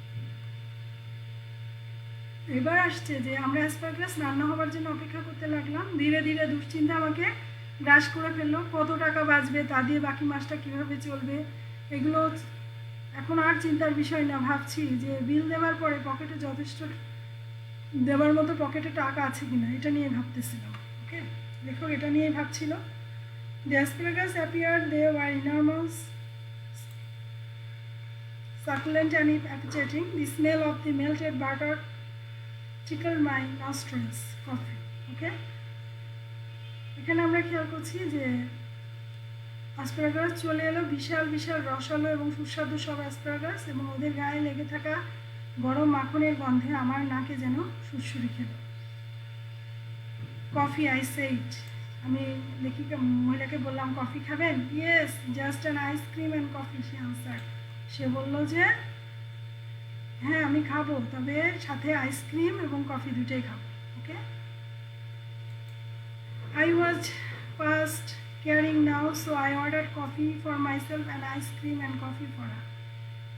এবার আসছে যে আমরা asparagus রান্না হওয়ার জন্য অপেক্ষা করতে লাগলাম। ধীরে ধীরে দুশ্চিন্তা আমাকে গ্রাস করে ফেললো, কত টাকা বাঁচবে, তা দিয়ে বাকি মাসটা কীভাবে চলবে, এগুলো এখন আর চিন্তার বিষয় না। ভাবছি যে বিল দেওয়ার পরে পকেটে যথেষ্ট দেওয়ার মতো পকেটে টাকা আছে কিনা, এটা নিয়ে ভাবতেছিলাম। ওকে, লেখক এটা নিয়েই ভাবছিল। The asparagus appeared, they were enormous, succulent and appetizing. The smell of the melted butter tickled my nostrils. Coffee. Okay? এখানে আমরা খেয়াল করছি যে অ্যাসপারাগাস চলে এলো, বিশাল বিশাল রসালো এবং সুস্বাদু সব অ্যাসপারাগাস, এবং ওদের গায়ে লেগে থাকা গরম মাখনের গন্ধে আমার নাকে যেন সুরসুরি খেল। কফি, আই সেড, আমি মহিলাকে বললাম কফি খাবেন? Yes, just an ice cream and coffee, সে আনসার। সে বলল যে হ্যাঁ আমি খাবো, তবে সাথে আইসক্রিম এবং কফি দুটোই খাবো। ওকে, I was past caring now, so I ordered coffee for myself and ice cream and coffee for her.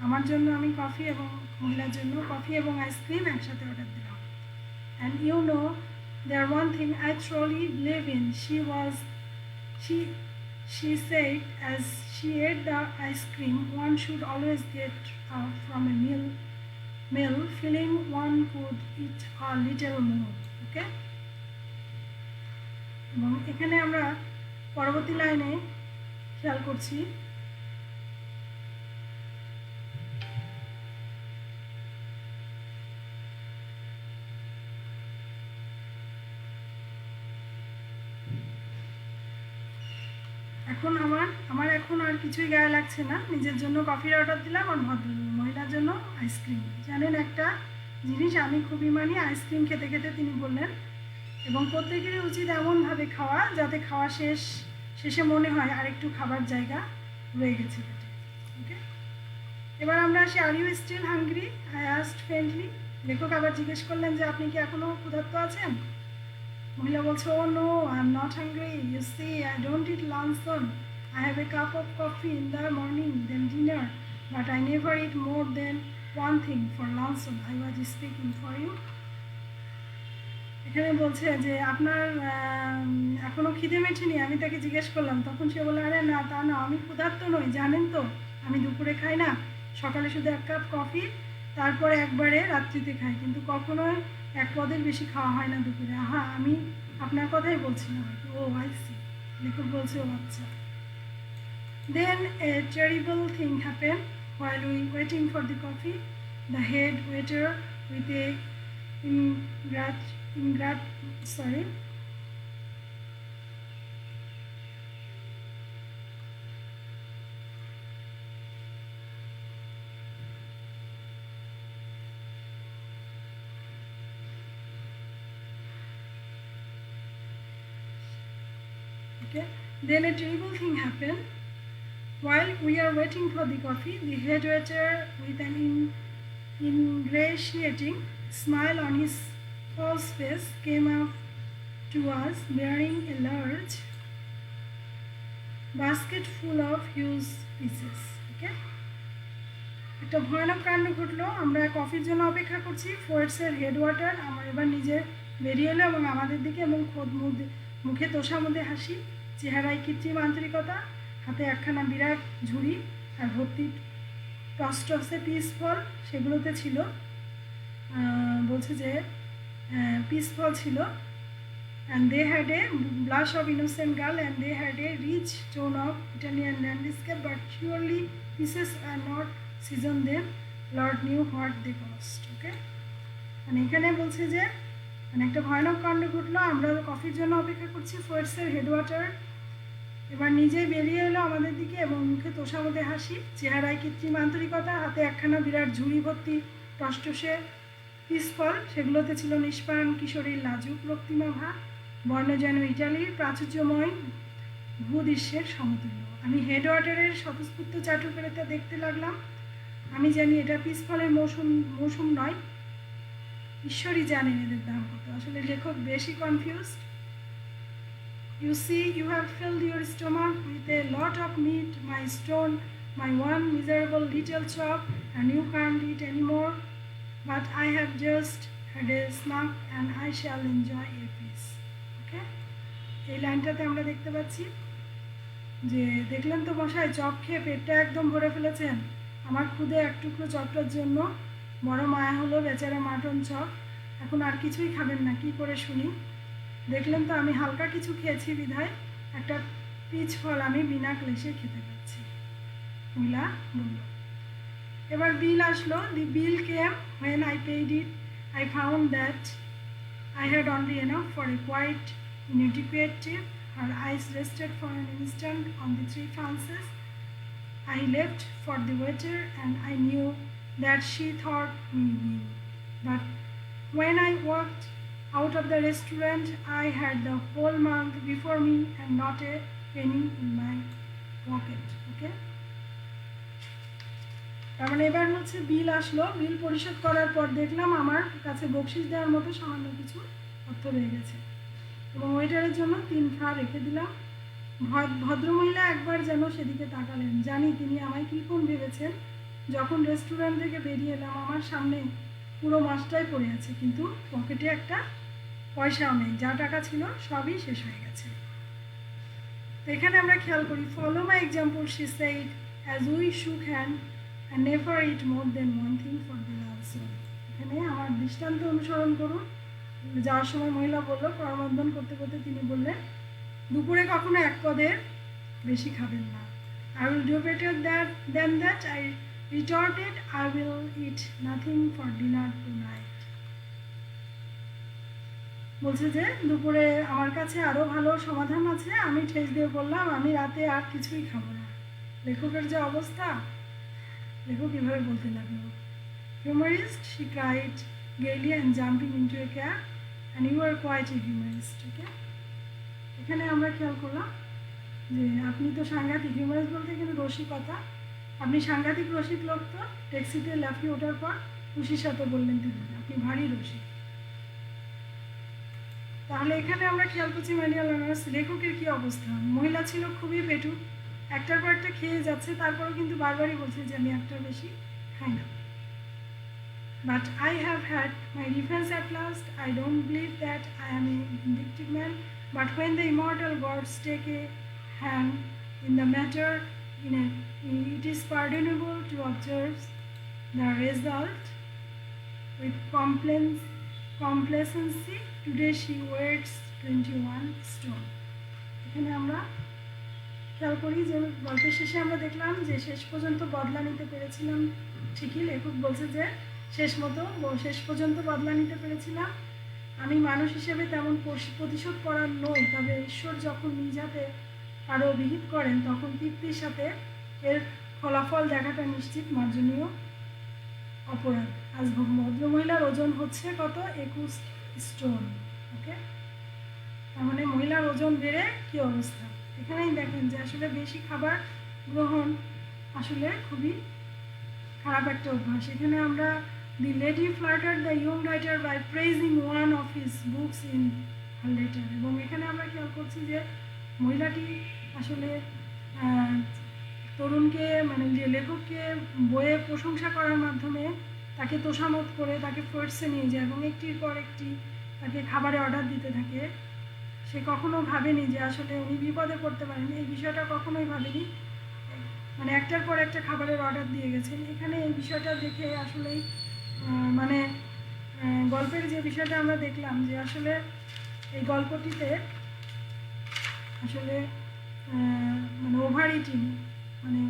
আমার জন্য আমি কফি এবং মহিলার জন্য কফি এবং আইসক্রিম একসাথে অর্ডার দিলাম। And you know, there one thing I truly believe in. She said as she ate the ice cream, one should always get up from a meal feeling one could eat a little more. Okay? এবং এখানে আমরা পরবর্তী লাইনে খেয়াল করছি এখন আমার এখন আর কিছুই গায়ে লাগছে না, নিজের জন্য কফির অর্ডার দিলাম আর মহিলার জন্য আইসক্রিম। জানেন একটা জিনিস আমি খুবই মানি, আইসক্রিম খেতে খেতে তিনি বললেন, এবং প্রত্যেকেরই উচিত এমনভাবে খাওয়া যাতে খাওয়া শেষে মনে হয় আরেকটু খাবার জায়গা রয়ে গেছে পেটে। ওকে, এবার আমরা আসি are you still hungry, I asked friendly. লেখক আবার জিজ্ঞেস করলেন যে আপনি কি এখনও ক্ষুধার্ত আছেন? মহিলা বলছে, oh no, I am not hungry, you see I don't eat luncheon, I have a cup of coffee in the morning, then dinner, but I never eat more than one thing for luncheon. I was speaking for you. এখানে বলছে যে আপনার এখনও খিদে মেটেনি। আমি তাকে জিজ্ঞেস করলাম, তখন সে বলে, আরে না, তা না, আমি ক্ষুধার্ত নই, জানেন তো আমি দুপুরে খাই না, সকালে শুধু এক কাপ কফি, তারপরে একবারে রাত্রিতে খাই, কিন্তু কখনোই এক পদের বেশি খাওয়া হয় না দুপুরে। আমি আপনার কথাই বলছিলাম। ও আই সি, লেখক বলছে, ও আচ্ছা। Then a terrible thing happened while we waiting for the coffee. The head waiter with a Then a terrible thing happened. While we are waiting for the coffee, the head waiter, with an ingratiating smile on his false face, came up to us bearing a large basket full of huge pieces. Okay? একটা ভয়ানক কাণ্ড ঘটলো। আমরা কফির জন্য অপেক্ষা করছি। ফোর্টসের হেডওয়াটার আমার এবার নিজে বেরিয়ে এলো এবং আমাদের দিকে, এবং খোদ মুখে তোষার মধ্যে হাসি, চেহারায় কৃত্রিম আন্তরিকতা, হাতে একখানা বিরাট ঝুড়ি আর ভর্তি টসটসে পিস ফল, সেগুলোতে ছিল বলছে যে পিস ফল ছিল। And they had a blush of innocent girl and they had a rich tone of Italian landscape, but surely peaches are not season then, Lord knew what they cost. Okay, মানে এখানে বলছে যে মানে একটা ভয়ানক কাণ্ড ঘটলো। আমরা কফির জন্য অপেক্ষা করছি। ফোর্টসের হেডওয়াটার এবার নিজেই বেরিয়ে এলো আমাদের দিকে এবং মুখে তোষা মধ্যে হাসি, চেহারায় কৃত্রিম আন্তরিকতা, হাতে একখানা বিরাট ঝুড়ি ভর্তি টসটসে পিস ফল, সেগুলোতে ছিল নিষ্পাণ কিশোরীর লাজুক রক্তিমাভা, বর্ণ যেন ইটালির প্রাচুর্যময় ভূদৃশ্যের সমতুল্য। আমি হেডওয়াটারের স্বতঃস্ফূর্ত চাটুকারিতা দেখতে লাগলাম। আমি জানি এটা পিস ফলের মৌসুম নয়, ঈশ্বরই জানেন এদের দাম কত। আসলে লেখক বেশি confused. You see, you have filled your stomach with a lot of meat, my one miserable little chop, and you can't eat anymore. But I have just had a snack and I shall enjoy a piece. Okay? এই লাইনটাতে আমরা দেখতে পাচ্ছি যে দেখলেন তো মশাই, chop খেয়ে পেটটা একদম ভরে ফেলেছেন। আমার খুদে এক টুকরো চপটার জন্য বড় মায়া হলো, বেচারা মাটন চপ। এখন আর কিছুই খাবেন না, কি করে শুনি? দেখলেন তো আমি হালকা কিছু খেয়েছি বিধায় একটা পিচ ফল আমি বিনা ক্লেশে খেতে পাচ্ছি, মহিলা বলল। এবার বিল আসলো। দি বিল কেম when I paid it. I found that I had only enough for a quite inadequate tip. Her eyes rested for an instant on the 3 francs I left for the waiter, and I knew that she thought me mean. But when I walked out of the restaurant, I had the whole month before me and not a penny in my pocket. Okay? তার মানে এবার হচ্ছে বিল আসলো। বিল পরিশোধ করার পর দেখলাম আমার কাছে বকশিস দেওয়ার মতো সামান্য কিছু অর্থ রয়ে গেছে, এবং ওয়েটারের জন্য 3 ফ্রা রেখে দিলাম। ভদ্রমহিলা একবার যেন সেদিকে তাকালেন। জানি তিনি আমায় কৃপণ ভেবেছেন, যখন রেস্টুরেন্ট থেকে বেরিয়ে এলাম আমার সামনে পুরো মাছটাই পড়ে আছে, কিন্তু পকেটে একটা পয়সাও নেই, যা টাকা ছিল সবই শেষ হয়ে গেছে। তো এখানে আমরা খেয়াল করি, follow my example she said as we shook hand and never eat more than one thing for the last soul. এখানে আমার দৃষ্টান্ত অনুসরণ করুন। যাওয়ার সময় মহিলা বললো, করমর্দন করতে করতে তিনি বললেন, দুপুরে কখনো এক পদের বেশি খাবেন না। I will do better than that, I retorted. I will eat nothing for dinner tonight. বলছে যে দুপুরে আমার কাছে আরও ভালো সমাধান আছে, আমি ঠেস দিয়ে বললাম আমি রাতে আর কিছুই খাবো না। লেখকের যে অবস্থা, লেখক এভাবে বলতে লাগলো, humorist, she cried gaily and jumping into a cab, and you are quite a humorist. Okay, এখানে আমরা খেয়াল করলাম যে আপনি তো সাংঘাতিক, হিউমারাস বলতে কিন্তু রসিকতা, আপনি সাংঘাতিক রসিক লোক। তো ট্যাক্সিতে লাফিয়ে ওঠার পর খুশির সাথে বললেন তিনি, আপনি ভারী রসিক। তাহলে এখানে আমরা খেয়াল করছি মাই লার্নার্স, লেখকের কী অবস্থা। মহিলা ছিল খুবই পেটু, একটার পর একটা খেয়ে যাচ্ছে, তারপরেও কিন্তু বারবারই বলছে যে আমি একটার বেশি খাই না। But I have had my revenge at last. I don't believe that I am a vindictive man, but when the immortal gods take a hand in the matter, it is pardonable to observe the result with complacency. Today she weighs 21 stone. এখানে আমরা খেয়াল করি যে গল্পের শেষে আমরা দেখলাম যে শেষ পর্যন্ত বদলা নিতে পেরেছিলাম। ঠিকই লেখক বলছে যে শেষ পর্যন্ত বদলা নিতে পেরেছিলাম। আমি মানুষ হিসেবে তেমন প্রতিশোধ করার নই, তবে ঈশ্বর যখন নিজ হাতে আরও বিহিত করেন তখন তৃপ্তির সাথে এর ফলাফল দেখাটা নিশ্চিত মার্জনীয় অপরাধ। আজ ভদ্রমহিলার ওজন হচ্ছে কত? 21 স্টোন। ওকে, তার মানে মহিলার ওজন বেড়ে কী অবস্থা। এখানেই দেখেন যে আসলে বেশি খাবার গ্রহণ আসলে খুবই খারাপ একটা অভ্যাস। এখানে আমরা The lady flattered the young writer by praising one of his books in her letter. এবং এখানে আমরা খেয়াল করছি যে মহিলাটি আসলে তরুণকে মানে যে লেখককে বইয়ে প্রশংসা করার মাধ্যমে তাকে তোষামত করে তাকে ফোর্সে নিয়ে যায় এবং একটির পর একটি তাকে খাবারের অর্ডার দিতে থাকে। সে কখনো ভাবেনি যে আসলে উনি বিপদে পড়তে পারেন, এই বিষয়টা কখনোই ভাবেনি, মানে একটার পর একটা খাবারের অর্ডার দিয়ে গেছেন। এখানে এই বিষয়টা দেখে আসলেই মানে গল্পের যে বিষয়টা আমরা দেখলাম যে আসলে এই গল্পটিতে আসলে মানে ওভার ইটিং, মানে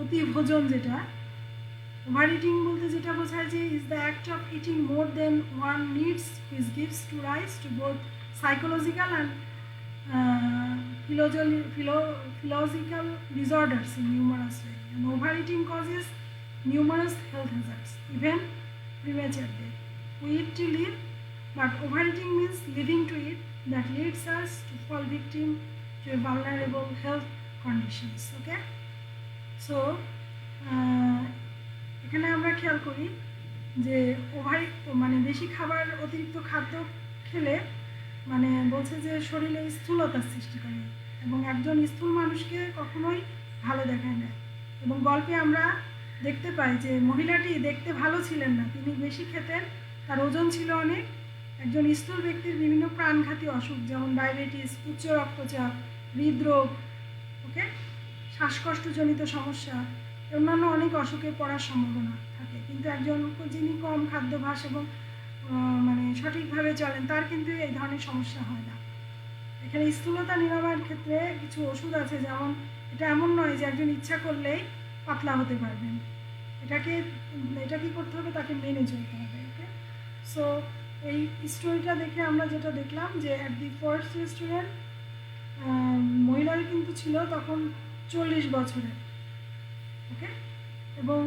অতি ভোজন, যেটা ওভার ইটিং বলতে যেটা বোঝায় যে is the act of eating more than one needs which gives to rise to both psychological and philosophical disorders in numerous ways. And overeating causes numerous health hazards, even premature death. We eat to live, but overeating means living to eat, that leads us to fall victim to a vulnerable health conditions. Okay, so এখানে আমরা খেয়াল করি যে মানে বেশি খাবার, অতিরিক্ত খাদ্য খেলে মানে বলছে যে শরীরে স্থূলতার সৃষ্টি করে এবং একজন স্থূল মানুষকে কখনোই ভালো দেখায় না। এবং গল্পে আমরা দেখতে পাই যে মহিলাটি দেখতে ভালো ছিলেন না, তিনি বেশি খেতেন, তার ওজন ছিল অনেক। একজন স্থূল ব্যক্তির বিভিন্ন প্রাণঘাতী অসুখ যেমন ডায়াবেটিস, উচ্চ রক্তচাপ, হৃদরোগ, ওকে, শ্বাসকষ্টজনিত সমস্যা, অন্যান্য অনেক অসুখে পড়ার সম্ভাবনা থাকে। কিন্তু একজন যিনি কম খাদ্যাভ্যাস এবং মানে সঠিকভাবে চলেন তার কিন্তু এই ধরনের সমস্যা হয় না। এখানে স্থূলতা নিরাময়ের ক্ষেত্রে কিছু ওষুধ আছে, যেমন এটা এমন নয় যে একজন ইচ্ছা করলেই পাতলা হতে পারবেন, এটা কি করতে হবে, তাকে মেনে চলতে হবে। ওকে, সো এই স্টোরিটা দেখে আমরা যেটা দেখলাম যে অ্যাট দি ফার্স্ট রেস্টুরেন্ট মহিলার কিন্তু ছিল তখন 40 বছরের। ওকে, এবং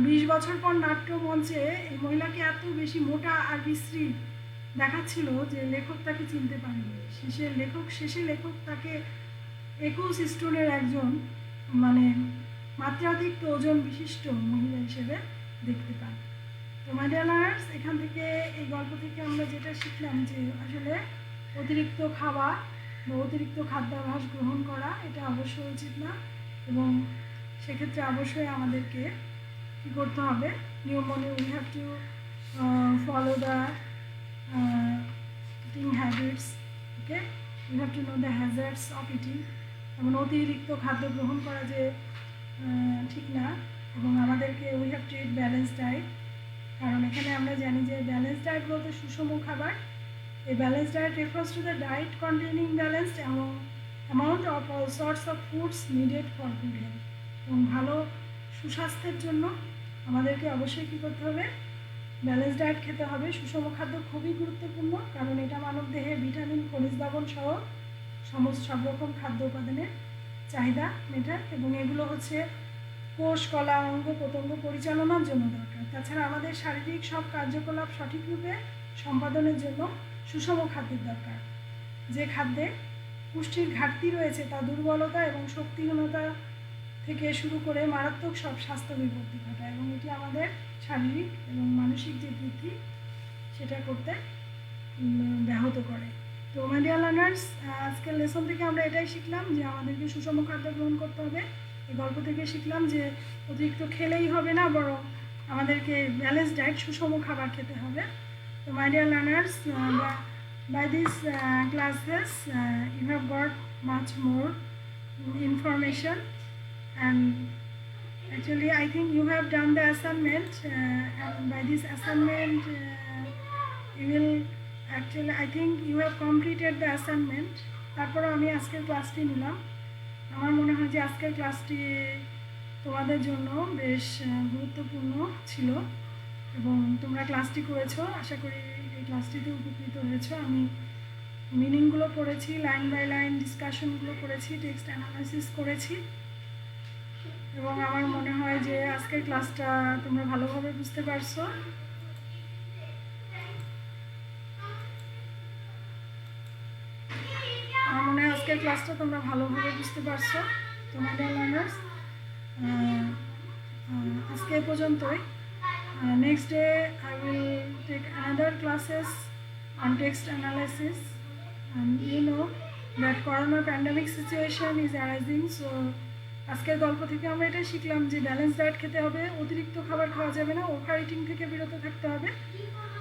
20 বছর পর নাট্য মঞ্চে এই মহিলাকে এত বেশি মোটা আর বিশ্রী দেখাচ্ছিল যে লেখক তাকে চিনতে পারেনি। শেষে লেখক তাকে 21 স্টোনের একজন মানে মাত্রাতিরিক্ত ওজন বিশিষ্ট মহিলা হিসেবে দেখতে পান। তো মাই ডিয়ার লার্নার্স, এখান থেকে এই গল্প থেকে আমরা যেটা শিখলাম যে আসলে অতিরিক্ত খাওয়া বা অতিরিক্ত খাদ্যাভ্যাস গ্রহণ করা এটা অবশ্যই উচিত না, এবং সেক্ষেত্রে অবশ্যই আমাদেরকে কী করতে হবে, নিয়মনে we have to follow the eating habits. Okay, we have to know the hazards of eating. যেমন অতিরিক্ত খাদ্য গ্রহণ করা যে ঠিক না, এবং আমাদেরকে we have two it balance diet. কারণ এখানে আমরা জানি যে ব্যালেন্স ডায়েট বলতে সুষম খাবার। A balanced diet refers to the diet containing balanced amount of all sorts of foods needed for good health. এবং ভালো সুস্বাস্থ্যের জন্য আমাদেরকে অবশ্যই কী করতে হবে, ব্যালেন্স ডায়েট খেতে হবে। সুষম খাদ্য খুবই গুরুত্বপূর্ণ, কারণ এটা মানব দেহে ভিটামিন, খনিজ লবণ সহ সব রকম খাদ্য উপাদানের চাহিদা মেটায়, এবং এগুলো হচ্ছে কোষ, কলা, অঙ্গ প্রত্যঙ্গ পরিচালনার জন্য দরকার। তাছাড়া আমাদের শারীরিক সব কার্যকলাপ সঠিকরূপে সম্পাদনের জন্য সুষম খাদ্যের দরকার। যে খাদ্যে পুষ্টির ঘাটতি রয়েছে তা দুর্বলতা এবং শক্তিহীনতা থেকে শুরু করে মারাত্মক সব স্বাস্থ্য বিপত্তি ঘটায়, এবং এটি আমাদের শারীরিক এবং মানসিক যে বৃদ্ধি সেটা করতে ব্যাহত করে। তো মাই ডিয়ার লার্নার্স, আজকের লেসন থেকে আমরা এটাই শিখলাম যে আমাদেরকে সুষম খাদ্য গ্রহণ করতে হবে। এই গল্প থেকে শিখলাম যে অতিরিক্ত খেলেই হবে না, বরং আমাদেরকে ব্যালেন্স ডায়েট, সুষম খাবার খেতে হবে। So my dear learners, by these classes you have got much more information, and actually I think you have done the assignment, and by this assignment you will actually, I think you have completed the assignment. তারপরে আমি আজকের ক্লাসটি নিলাম। আমার মনে হয় যে আজকের ক্লাসটি তোমাদের জন্য বেশ গুরুত্বপূর্ণ ছিল, এবং তোমরা ক্লাসটি করেছো। আশা করি এই ক্লাসটিতে উপকৃত হয়েছো। আমি মিনিংগুলো পড়েছি, লাইন বাই লাইন ডিসকাশনগুলো করেছি, টেক্সট অ্যানালাইসিস করেছি, এবং আমার মনে হয় যে আজকের ক্লাসটা তোমরা ভালোভাবে বুঝতে পারছো। আমার মনে হয় আজকের ক্লাসটা তোমরা ভালোভাবে বুঝতে পারছো। তোমাদের লার্নার্স, আজকে এ পর্যন্তই। Next day I will take another classes on text analysis, and you know that corona pandemic situation is arising, so আজকের গল্প থেকে আমরা এটা শিখলাম যে ব্যালেন্স ডায়েট খেতে হবে, অতিরিক্ত খাবার খাওয়া যাবে না, ওভার ইটিং থেকে বিরত থাকতে হবে,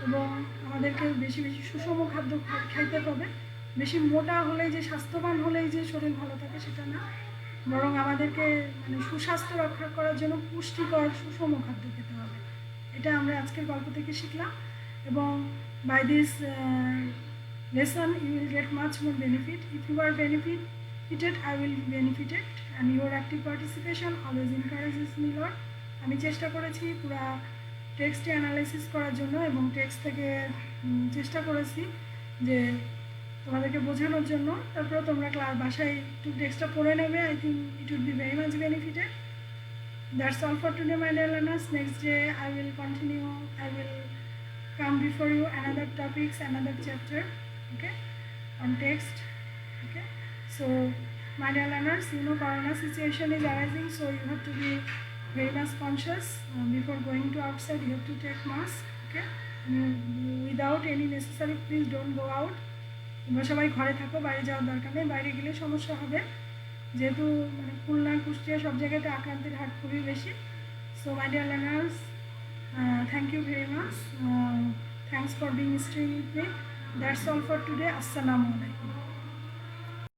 এবং আমাদেরকে বেশি বেশি সুষম খাদ্য খাইতে হবে। বেশি মোটা হলেই যে স্বাস্থ্যবান হলেই যে শরীর ভালো থাকে সেটা না, বরং আমাদেরকে মানে সুস্বাস্থ্য রক্ষা করার জন্য পুষ্টিকর সুষম খাদ্য খেতে হবে। এটা আমরা আজকের গল্প থেকে শিখলাম, এবং by this lesson you will get much more benefit. If you are benefited, I will be benefited, and your active participation always encourages me lot. আমি চেষ্টা করেছি পুরা টেক্সটে অ্যানালাইসিস করার জন্য, এবং টেক্সট থেকে চেষ্টা করেছি যে তোমাদেরকে বোঝানোর জন্য। তারপরে তোমরা বাসায় একটু টেক্সটটা পড়ে নেবে। I think it would be very much benefited. That's all for today, my dear learners. Next day I will continue, I will come before you another topics, another chapter, okay, on text, okay. So my dear learners, you know corona situation is arising, so you have to be very much conscious. Before going to outside, you have to take mask, okay. Without any necessary, please don't go out. তোমরা সবাই ঘরে থাকো, বাইরে যাওয়ার দরকার নেই। বাইরে গেলে সমস্যা হবে, যেহেতু মানে খুলনা, কুষ্টিয়া সব জায়গাতে আক্রান্তের হার খুবই বেশি। So my dear learners, thank you very much, thanks for being staying with me. That's all for today. আসসালামু আলাইকুম।